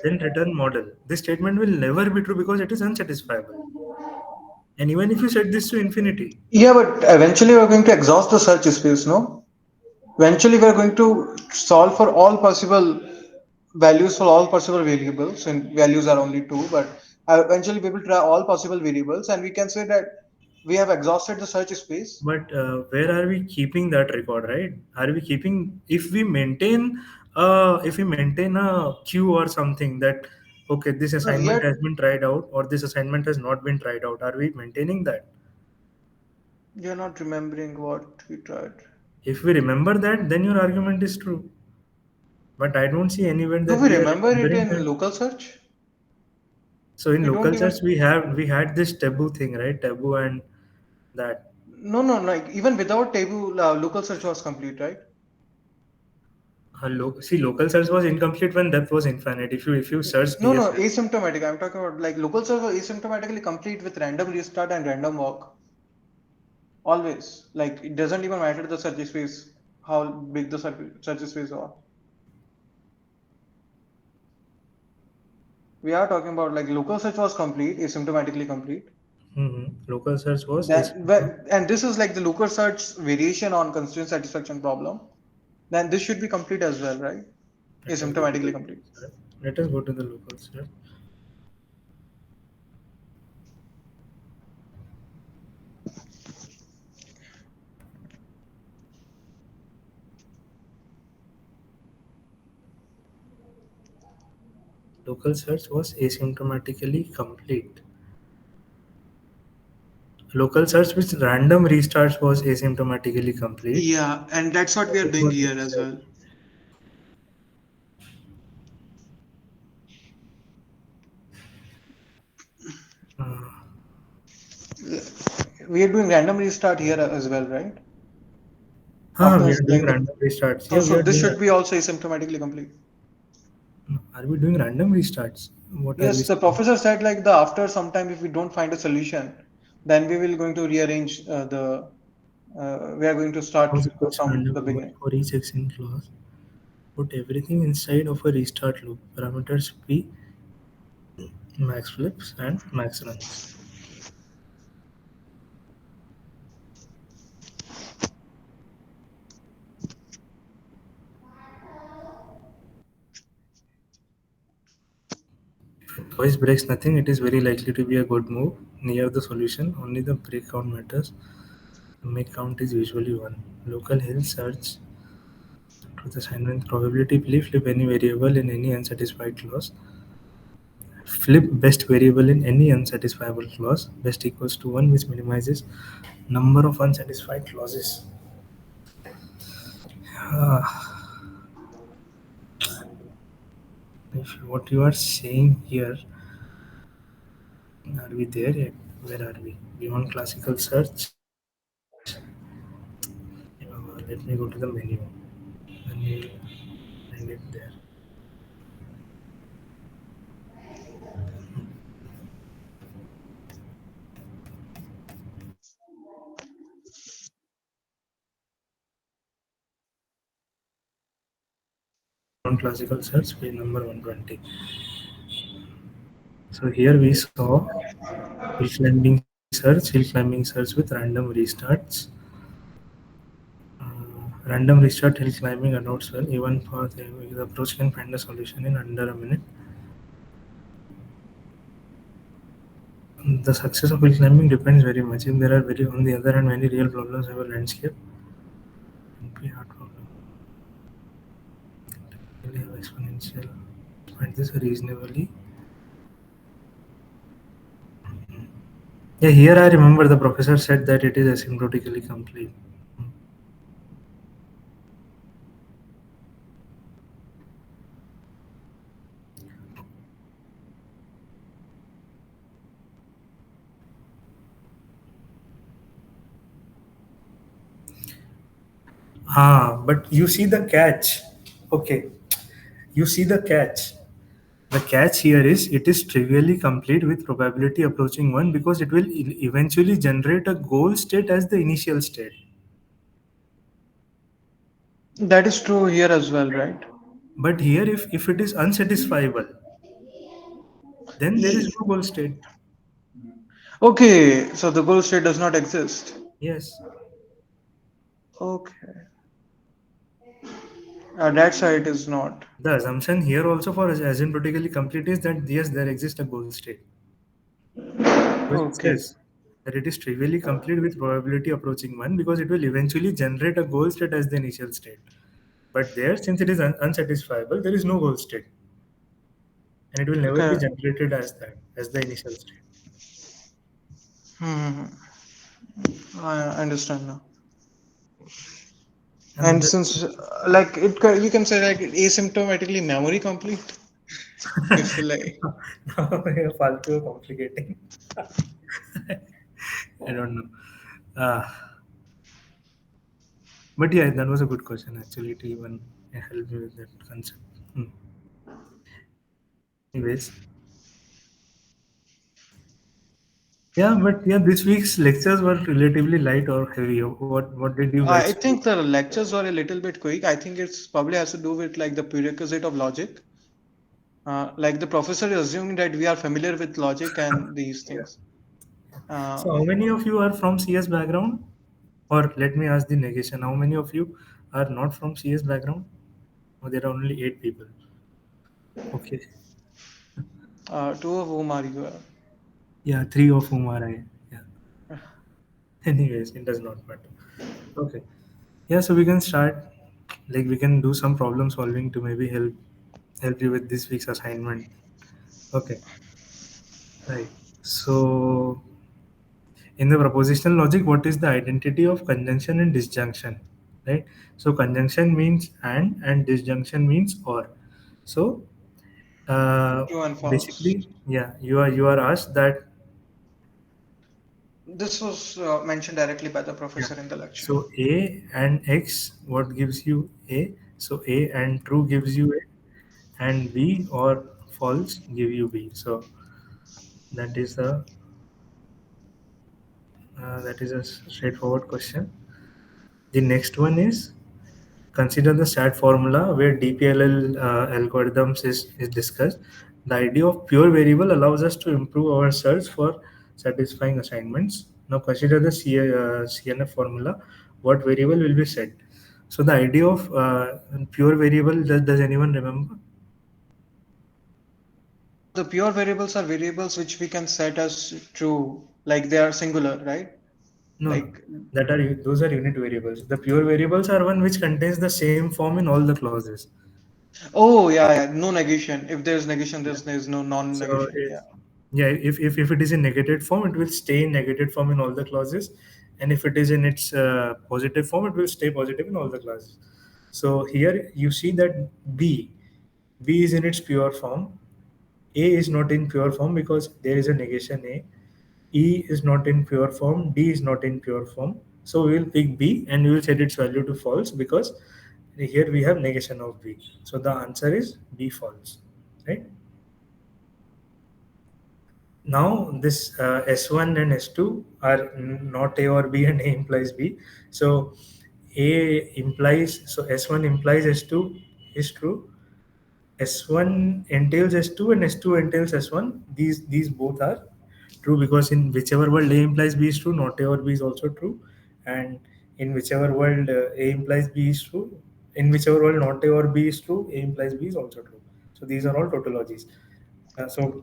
A: then return model. This statement will never be true because it is unsatisfiable. And even if you set this to infinity,
B: Yeah, but eventually we're going to exhaust the search space, no? Eventually, we're going to solve for all possible values for all possible variables, and values are only two, but eventually we will try all possible variables, and we can say that we have exhausted the search space.
A: but where are we keeping that record, right? Are we keeping, if we maintain a queue or something, that okay, this
B: No,
A: assignment has been tried out or this assignment has not been tried out, are we maintaining that?
B: we are not remembering what we tried.
A: If we remember that, then your argument is true. But I don't see anywhere
B: Do
A: that
B: we
A: we are
B: remember it
A: remembering
B: in
A: that.
B: local search?
A: So in
B: You don't
A: local
B: even.
A: search we had this taboo thing, right? Taboo and that.
B: No, no, like even without table, local search was complete, right?
A: See, local search was incomplete when depth was infinite. If you search
B: No, no,
A: DSL,
B: asymptomatic. I'm talking about like local search was asymptomatically complete with random restart and random walk. Always. Like it doesn't even matter the search space, how big the search space are. We are talking about like local search was complete, asymptomatically complete.
A: local search was
B: And this is like the local search variation on constraint satisfaction problem. Then this should be complete as well, right?
A: let us go to the
B: Asymptomatically
A: local
B: complete.
A: search. Let us go to the local search. Local search was asymptomatically complete. Local search with random restarts was asymptomatically complete.
B: Yeah, and that's what
A: That
B: we are
A: is
B: doing
A: what we
B: here as
A: said.
B: well.
A: Uh,
B: We are doing random restart here as well, right?
A: we
B: After
A: are doing
B: saying the
A: random restarts.
B: so
A: Yeah, we
B: so
A: are
B: this
A: doing.
B: should be also asymptomatically complete.
A: Are we doing random restarts? What are we
B: Yes, the
A: saying?
B: professor said like the after some time if we don't find a solution, then we will going to rearrange the we are going to start
A: Suppose equals
B: from
A: random
B: the
A: number
B: beginning.
A: for each x in clause. Put everything inside of a restart loop. Parameters be max flips and max runs. If twice breaks nothing, it is very likely to be a good move. Near the solution, only the break count matters. The make count is usually 1. Local hill search to the assignment probability flip any variable in any unsatisfied clause. Flip best variable in any unsatisfiable clause. Best equals to 1, which minimizes number of unsatisfied clauses. Ah, if what you are saying here, are we there yet? Where are we? Beyond classical search. Let me go to the menu. Then we'll find it there. Beyond classical search, page number 120. So here we saw hill climbing search with random restarts. Random restart hill climbing adopts well. Even for the approach can find a solution in under a minute. The success of hill climbing depends very much. If there are very, on the other hand, many real problems have a landscape. NP hard problem. Really have exponential. Find this reasonably. Yeah, here I remember the professor said that it is asymptotically complete. But you see the catch. Okay, you see the catch. The catch here is it is trivially complete with probability approaching 1 because it will eventually generate a goal state as the initial state.
B: That is true here as well, right?
A: But here, if it is unsatisfiable, then there is
B: Ye-
A: no goal state.
B: Okay, so the goal state does not exist.
A: Yes.
B: Okay, that's why it is not.
A: The assumption here also for asymptotically complete is that yes, there exists a goal state. Because it
B: Okay,
A: says that it is trivially complete with probability approaching 1 because it will eventually generate a goal state as the initial state. But there, since it is unsatisfiable, there is no goal state. And it will never be
B: okay.
A: generated as that, as the initial state.
B: Hmm. I understand now. And
A: And
B: since like you can say like asymptomatically memory complete. If like
A: Now you're faltu complicating. I don't know. Uh, but yeah, that was a good question actually to even help you with that concept. Hmm. Anyways, yeah, but yeah, this week's lectures were relatively light or heavy. What did you guys
B: I
A: do?
B: think the lectures were a little bit quick. I think it's probably has to do with like the prerequisite of logic. Like the professor is assuming that we are familiar with logic and these
A: Yeah.
B: things. Uh,
A: So, how many of you are from CS background? Or let me ask the negation. How many of you are not from CS background? Oh, there are only 8 people. Okay.
B: Two of whom are you?
A: Yeah, three of whom are I. Yeah. Anyways, it does not matter. Okay. Yeah, so we can start. Like we can do some problem solving to maybe help you with this week's assignment. Okay. Right. So in the propositional logic, what is the identity of conjunction and disjunction? Right. So conjunction means and disjunction means or. So
B: True and false.
A: basically, yeah, you are asked that.
B: This was mentioned directly by the
A: Yeah.
B: professor in the lecture.
A: So A and X, what gives you A? So A and true gives you A, and B or false give you B. So that is a straightforward question. The next one is consider the SAT formula where DPLL algorithms is discussed. The idea of pure variable allows us to improve our search for satisfying assignments. Now consider the CNF formula. What variable will be set? So the idea of pure variable, does anyone remember?
B: The pure variables are variables which we can set as true, like they are singular, right?
A: No, no.
B: Like,
A: Those are unit variables. The pure variables are one which contains the same form in all the clauses.
B: oh yeah, yeah, no negation. If there's negation,
A: Yeah.
B: there's no
A: So
B: non-negation. Yeah.
A: yeah, if it is in negated form, it will stay in negative form in all the clauses, and if it is in its positive form, it will stay positive in all the clauses. So here you see that B, B is in its pure form. A is not in pure form because there is a negation A. E is not in pure form. D is not in pure form. So we will pick B and we will set its value to false because here we have negation of B. So the answer is B false, right? Now this S1 and S2 are not A or B and A implies B. So S1 implies S2 is true. S1 entails S2 and S2 entails S1. These both are true because in whichever world A implies B is true, not A or B is also true. And in whichever world A implies B is true, in whichever world not A or B is true, A implies B is also true. So these are all tautologies. So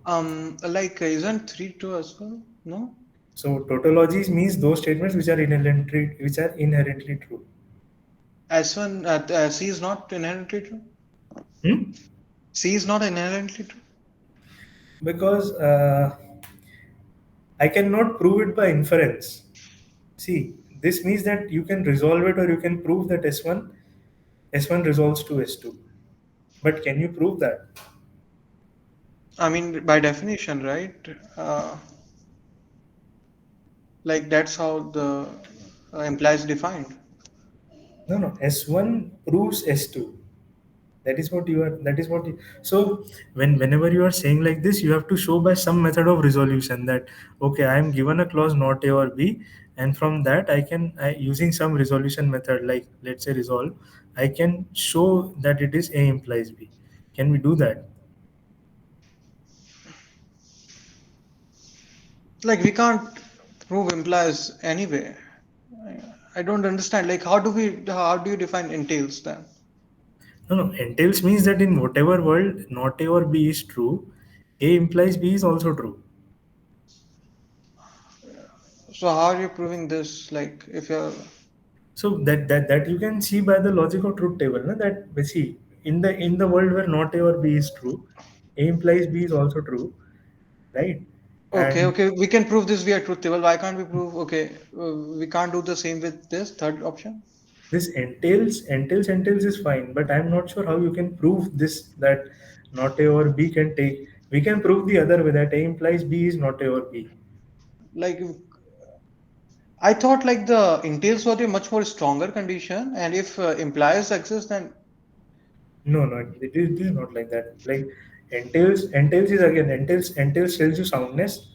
B: Like isn't three true as well? No.
A: So tautologies means those statements which are inherently true.
B: S1, C is not inherently true.
A: Hmm?
B: C is not inherently true.
A: Because I cannot prove it by inference. See, this means that you can resolve it or you can prove that S1 resolves to S2. But can you prove that?
B: I mean, by definition, right? Like that's how the implies defined.
A: No, no. S1 proves S2. So whenever you are saying like this, you have to show by some method of resolution that okay, I am given a clause not A or B, and from that using some resolution method like let's say resolve, I can show that it is A implies B. Can we do that?
B: Like we can't prove implies anyway. I don't understand. Like how do you define entails then?
A: No, no. Entails means that in whatever world not A or B is true, A implies B is also true.
B: So how are you proving this? Like if you're
A: So that you can see by the logic of truth table, na, that we see in the world where not A or B is true, A implies B is also true, right?
B: okay,
A: And
B: okay, we can prove this via truth table. Why can't we prove? Okay, we can't do the same with this third option.
A: this entails is fine, but I'm not sure how you can prove this that Not A or B can take. We can prove the other way that A implies B is not A or B.
B: Like I thought like the entails were a much more stronger condition, and if implies exist, then
A: No, no, it is not like that. Like entails is again entails tells you soundness,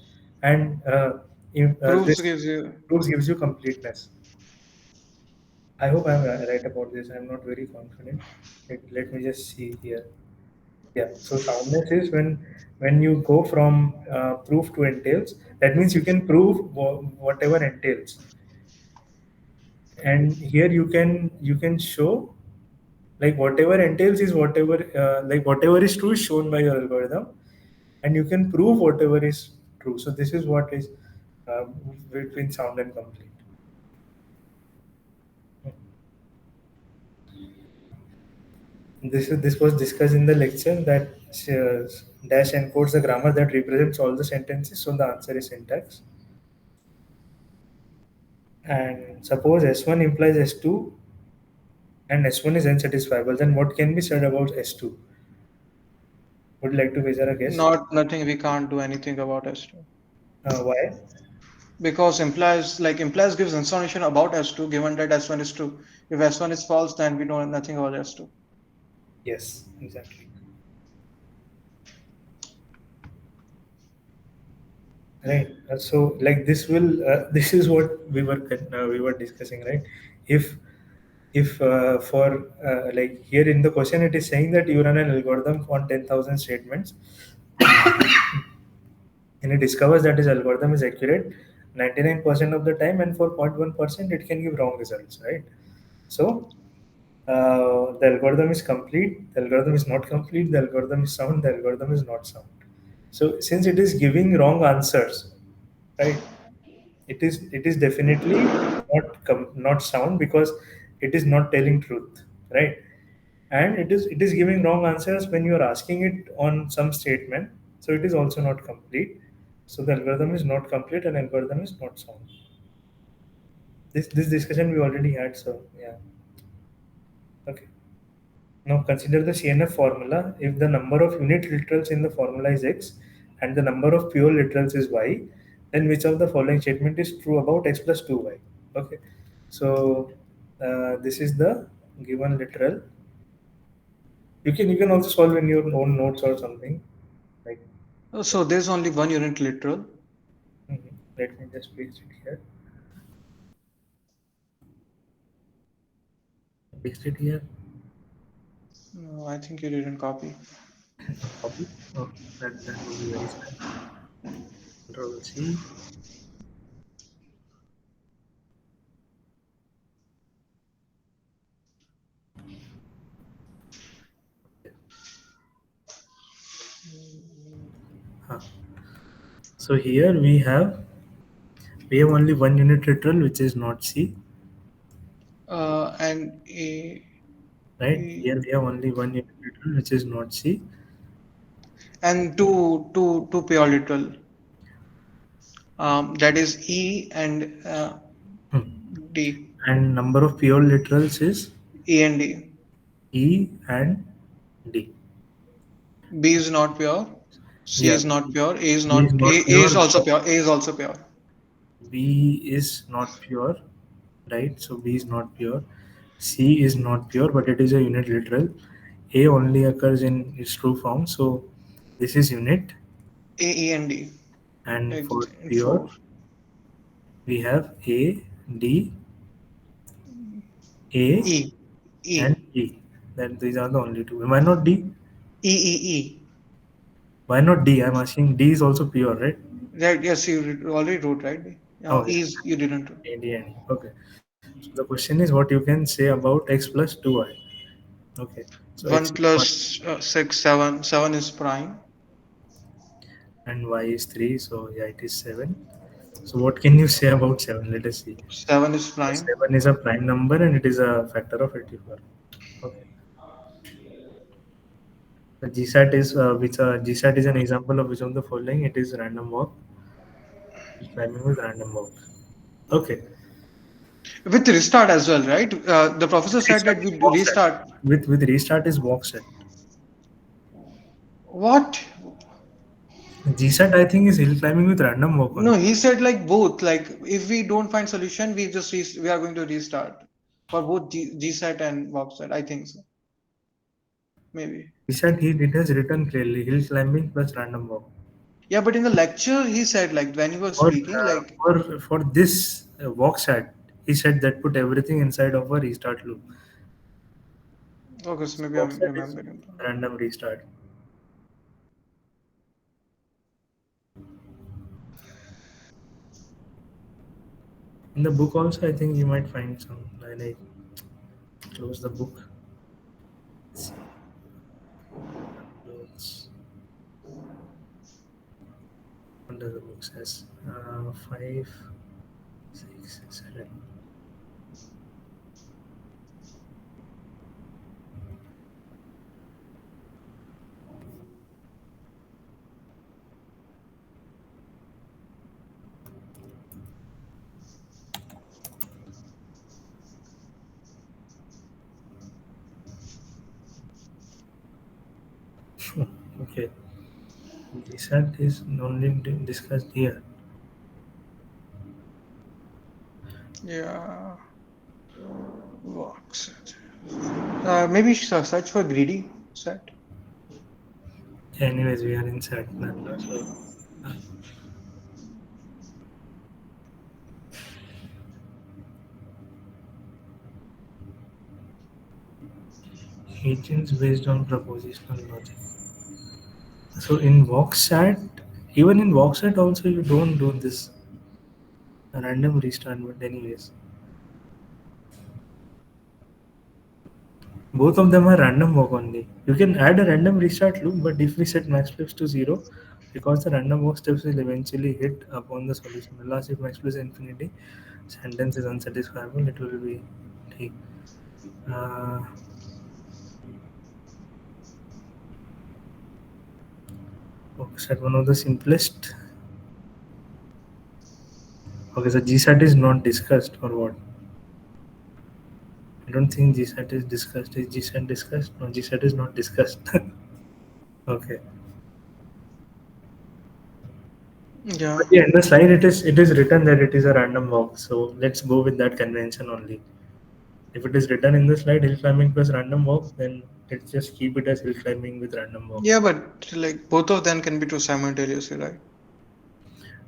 A: and
B: proofs
A: this
B: gives you.
A: proves gives you completeness. I hope I'm right about this. I'm not very confident. Let me just see here. Yeah. So soundness is when you go from proof to entails. That means you can prove whatever entails, and here you can show like whatever entails is whatever like whatever is true is shown by your algorithm, and you can prove whatever is true. So this is what is uh, between sound and complete. This was discussed in the lecture that dash encodes the grammar that represents all the sentences. So the answer is syntax. And suppose S1 implies S2 and S1 is unsatisfiable, then what can be said about S2? Would you like to venture a guess?
B: Not nothing. We can't do anything about S2
A: Why?
B: because implies gives information about S2 given that S1 is true. If S1 is false, then we know nothing about S2.
A: Yes, exactly. Right. So like this will this is what we were discussing, right? If for like here in the question it is saying that you run an algorithm on 10,000 statements and it discovers that his algorithm is accurate 99% of the time, and for 0.1% it can give wrong results, right? So the algorithm is complete, the algorithm is not complete, the algorithm is sound, the algorithm is not sound. So since it is giving wrong answers, right, it is definitely not sound because it is not telling truth, right? And it is giving wrong answers when you are asking it on some statement, so it is also not complete. So the algorithm is not complete and algorithm is not sound. This discussion we already had, so yeah. Okay, now consider the CNF formula. If the number of unit literals in the formula is x and the number of pure literals is y, then which of the following statement is true about x plus 2y? Okay, so this is the given literal. You can also solve in your own notes or something like.
B: So there's only one unit literal.
A: Let me just paste it here. Paste it here.
B: No, I think you didn't copy.
A: Copy. Oh, that would be very sad. Control C. Huh. So here we have only one unit literal which is not C,
B: And a,
A: right?
B: a
A: Here we have only one unit literal which is not C.
B: and two pure literal. That is E and
A: Hmm.
B: D.
A: And number of pure literals is
B: E and D.
A: E and D.
B: B is not pure. C
A: Yeah,
B: is not pure. A is
A: B is
B: not.
A: not
B: A is
A: pure.
B: also pure. A is also pure.
A: B is not pure, right? So B is not pure. C is not pure, but it is a unit literal. A only occurs in its true form, so this is unit.
B: A, E, and D.
A: And for
B: Exist in
A: pure,
B: four.
A: we have A, D, A,
B: E. E.
A: and E. Then these are the only two. Why not D?
B: E. E. E.
A: Why not D? I'm asking D is also pure, right?
B: Right. Yes, you already wrote right.
A: Oh,
B: E
A: yeah.
B: is you didn't.
A: A, D, and E. Okay. So the question is what you can say about x plus 2i. Okay. So x
B: One
A: is 1
B: plus 6, 7. 7 is prime.
A: and y is 3. So yeah, it is 7. So what can you say about 7? Let us see.
B: 7 is prime.
A: 7 is a prime number and it is a factor of 84. Okay. The GSAT is GSAT is an example of which of the following? It is random walk. Priming with random walk. Okay.
B: With restart as well, right? The professor said
A: Restart
B: that
A: is
B: we
A: walk set.
B: restart.
A: With restart is walk set.
B: What?
A: GSAT, I think, is hill climbing with random walk
B: No,
A: only.
B: he said like both. Like if we don't find solution, we are going to restart for both GSAT and VOXAT. I think so. Maybe.
A: GSAT, it has written clearly hill climbing plus random walk.
B: Yeah, but in the lecture he said like when he was
A: For
B: speaking like
A: this walk set, he said that put everything inside of a restart loop.
B: okay, so
A: So
B: maybe
A: walk
B: I'm
A: set is
B: remembering.
A: random restart. In the book also, I think you might find some. I close the book. Let's see. Notes. What does the book says? 5, 6, 7. Okay. GSAT is only discussed here.
B: Yeah, VOXAT. Maybe search for greedy set.
A: Anyways, we are in SAT now. So uh, agents based on propositional logic. So in VoxSat, even in VoxSat also you don't do this random restart. But anyways, both of them are random walk only. You can add a random restart loop, but if we set max plus to 0, because the random walk steps will eventually hit upon the solution. Unless if max plus infinity sentence is unsatisfiable, it will be ठीक. Uh, VoxSat one of the simplest. Okay, so GSAT is not discussed or what? I don't think GSAT is discussed. Is GSAT discussed? No, GSAT is not discussed. Okay.
B: Yeah,
A: But yeah, in the slide it is written that it is a random walk. So let's go with that convention only. If it is written in the slide hill climbing plus random walk, then let's just keep it as hill climbing with random walk.
B: yeah, but like both of them can be true simultaneously, right?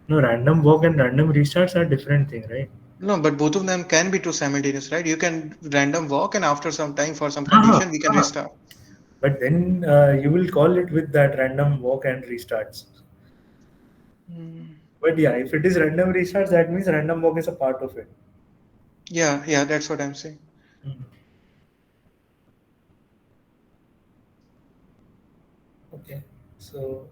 A: No, random walk and random restarts are different thing, right?
B: No, but both of them can be true simultaneous, right? You can random walk and after some time for some
A: Uh-huh,
B: condition we can
A: uh-huh.
B: restart.
A: But then you will call it with that random walk and restarts.
B: Hmm.
A: But yeah, if it is random restarts, that means random walk is a part of it.
B: Yeah, yeah, that's what I'm saying.
A: Mhm. Okay. So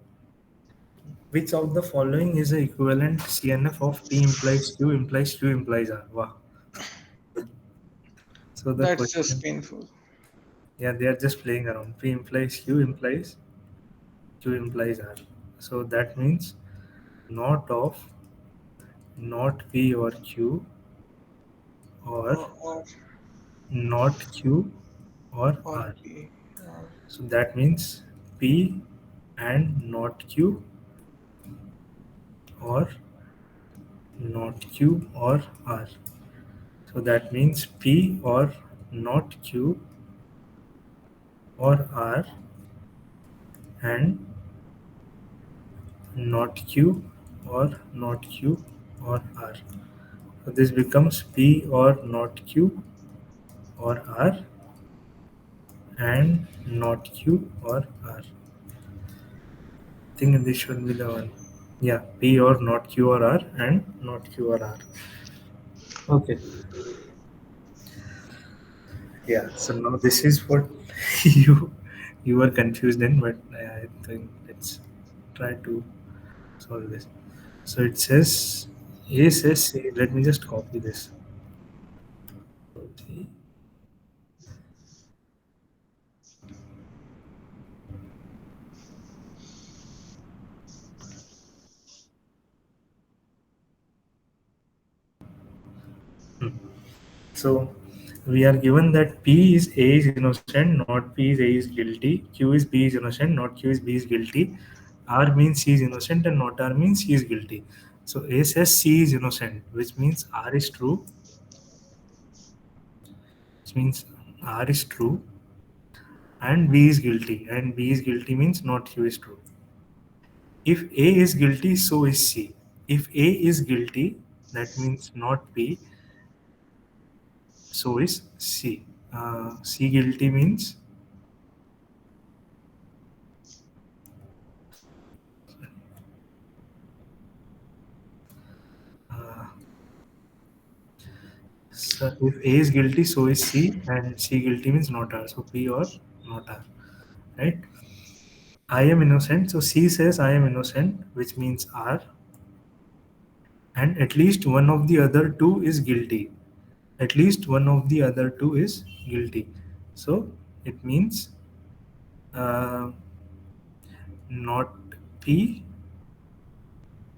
A: which of the following is the equivalent CNF of P implies Q implies Q implies R? Wow. So the
B: That's just
A: question,
B: painful.
A: yeah, they are just playing around. P implies Q implies Q implies R. So that means not of not P or Q or
B: Or
A: not Q or
B: or
A: R.
B: P.
A: So that means P and not Q or not Q or R. So that means P or not Q or R and not Q or not Q or R. So this becomes P or not Q or R and not Q or R. I think this should be the one. Yeah, P or not Q or R and not Q or R. Okay. Yeah. So now this is what you you were confused in, but I think let's try to solve this. So it says A says let me just copy this. Okay. Hmm. So we are given that P is A is innocent, not P is A is guilty. Q is B is innocent, not Q is B is guilty. R means C is innocent and not R means C is guilty. So A says C is innocent, which means R is true, which means R is true, and B is guilty, and B is guilty means not Q is true. If A is guilty, so is C. If A is guilty, that means not P, so is C. C guilty means uh, so if A is guilty, so is C, and C guilty means not R. So P or not R, right? I am innocent, so C says I am innocent, which means R, and at least one of the other two is guilty. At least one of the other two is guilty. So it means uh, not P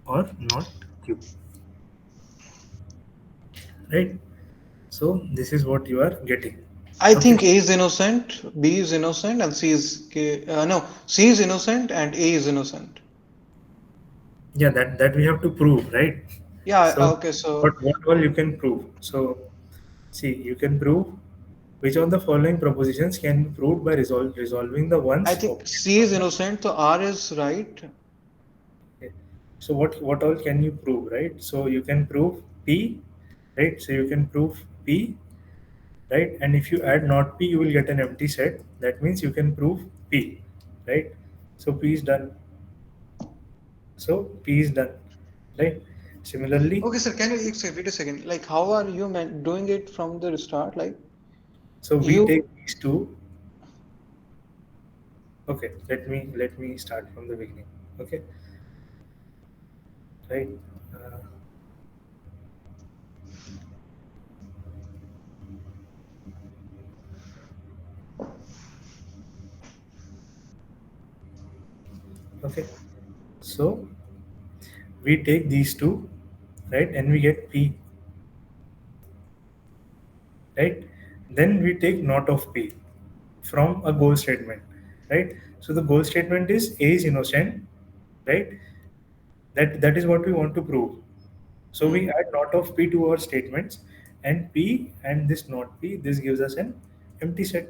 A: or not Q, right? So this is what you are getting.
B: I
A: Okay.
B: think A is innocent, B is innocent, and no, C is innocent and A is innocent.
A: Yeah, that we have to prove, right?
B: Yeah,
A: So
B: okay, so
A: what all you can prove? So see, you can prove which of the following propositions can be proved by resolving the
B: I
A: ones
B: think
A: obtained
B: C
A: from
B: is
A: the.
B: innocent, so R is right.
A: Okay. So what all can you prove, right? So you can prove P, right? So you can prove P, right? And if you add not P, you will get an empty set. That means you can prove P, right? So P is done. So P is done, right? Similarly,
B: Okay, sir, can you wait a second? Like, how are you doing it from the start? Like,
A: so we
B: you,
A: take these two. Okay, let me start from the beginning. Okay, right? Uh, okay, so we take these two, right, and we get P, right? Then we take not of P from a goal statement, right? So the goal statement is A is innocent, right? That is what we want to prove. So we
B: hmm,
A: add not of P to our statements, and P and this not P, this gives us an empty set,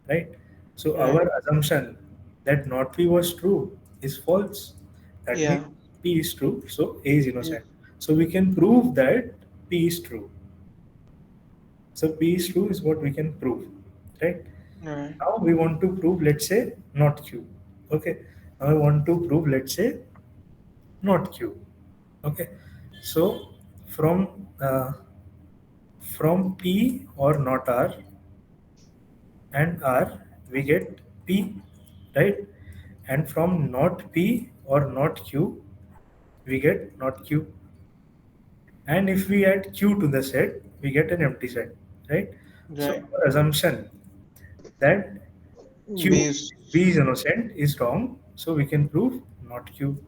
A: right? So our
B: right,
A: assumption that not P was true is false. That means
B: yeah,
A: P is true, so A is
B: yeah,
A: innocent. So we can prove that P is true. So P is true is what we can prove, right?
B: right,
A: Now we want to prove, let's say, not Q. Okay. Now I want to prove, let's say, not Q. Okay. So from P or not R and R, we get P, right? And from not P or not Q, we get not Q. And if we add Q to the set, we get an empty set, right? So
B: right.
A: our assumption that Q
B: Base.
A: B is innocent is wrong, so we can prove not Q,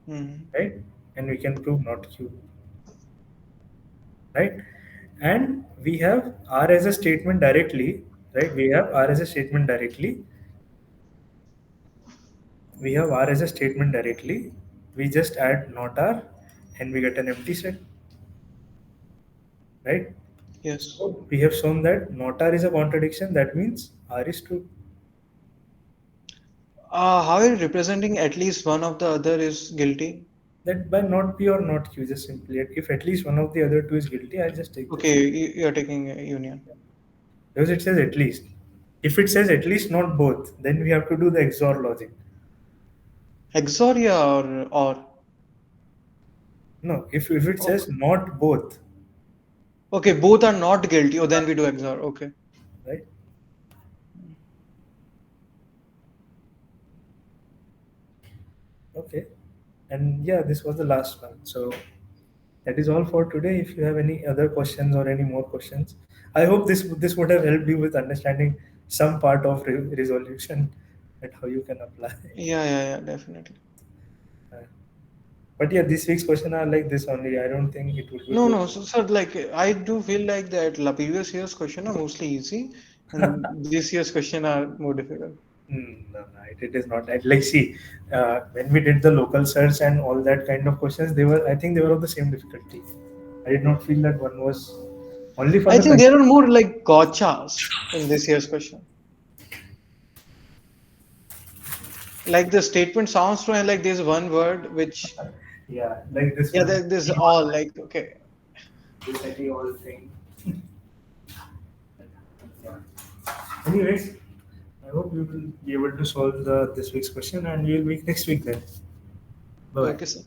B: Hmm.
A: right? And we can prove not Q, right? And we have R as a statement directly, right? We have R as a statement directly. We have R as a statement directly. We just add not R and we get an empty set, right?
B: Yes.
A: So we have shown that not R is a contradiction. That means R is true.
B: How are you representing at least one of the other is guilty?
A: That by not P or not Q, just simply if at least one of the other two is guilty, I'll just take this.
B: Okay, you're taking a union.
A: Because it says at least. If it says at least not both, then we have to do the XOR logic.
B: XOR yeah, or
A: No, if it says
B: okay.
A: not both,
B: Okay, both are not guilty. Oh, then we do XOR. Okay.
A: right? Okay. And yeah, this was the last one. So that is all for today. If you have any other questions or any more questions, I hope this would have helped you with understanding some part of resolution and how you can apply.
B: Yeah, yeah, yeah, definitely.
A: Uh, But yeah, this week's question are like this only. I don't think it would be
B: No,
A: too.
B: no. So, sir, like I do feel like that previous year's question are mostly easy, and this year's question are more difficult.
A: No, no, it is not. Like, see, when we did the local search and all that kind of questions, they were, I think, they were of the same difficulty. I did not feel that one was only for
B: I
A: the
B: think there are more like gotchas in this year's question. Like the statement sounds to like there's one word which
A: yeah, like this
B: yeah,
A: one,
B: there's all like okay.
A: this any all thing. Yeah. Anyways, I hope we will be able to solve the this week's question, and we will meet next week then. Bye bye.
B: Okay, sir.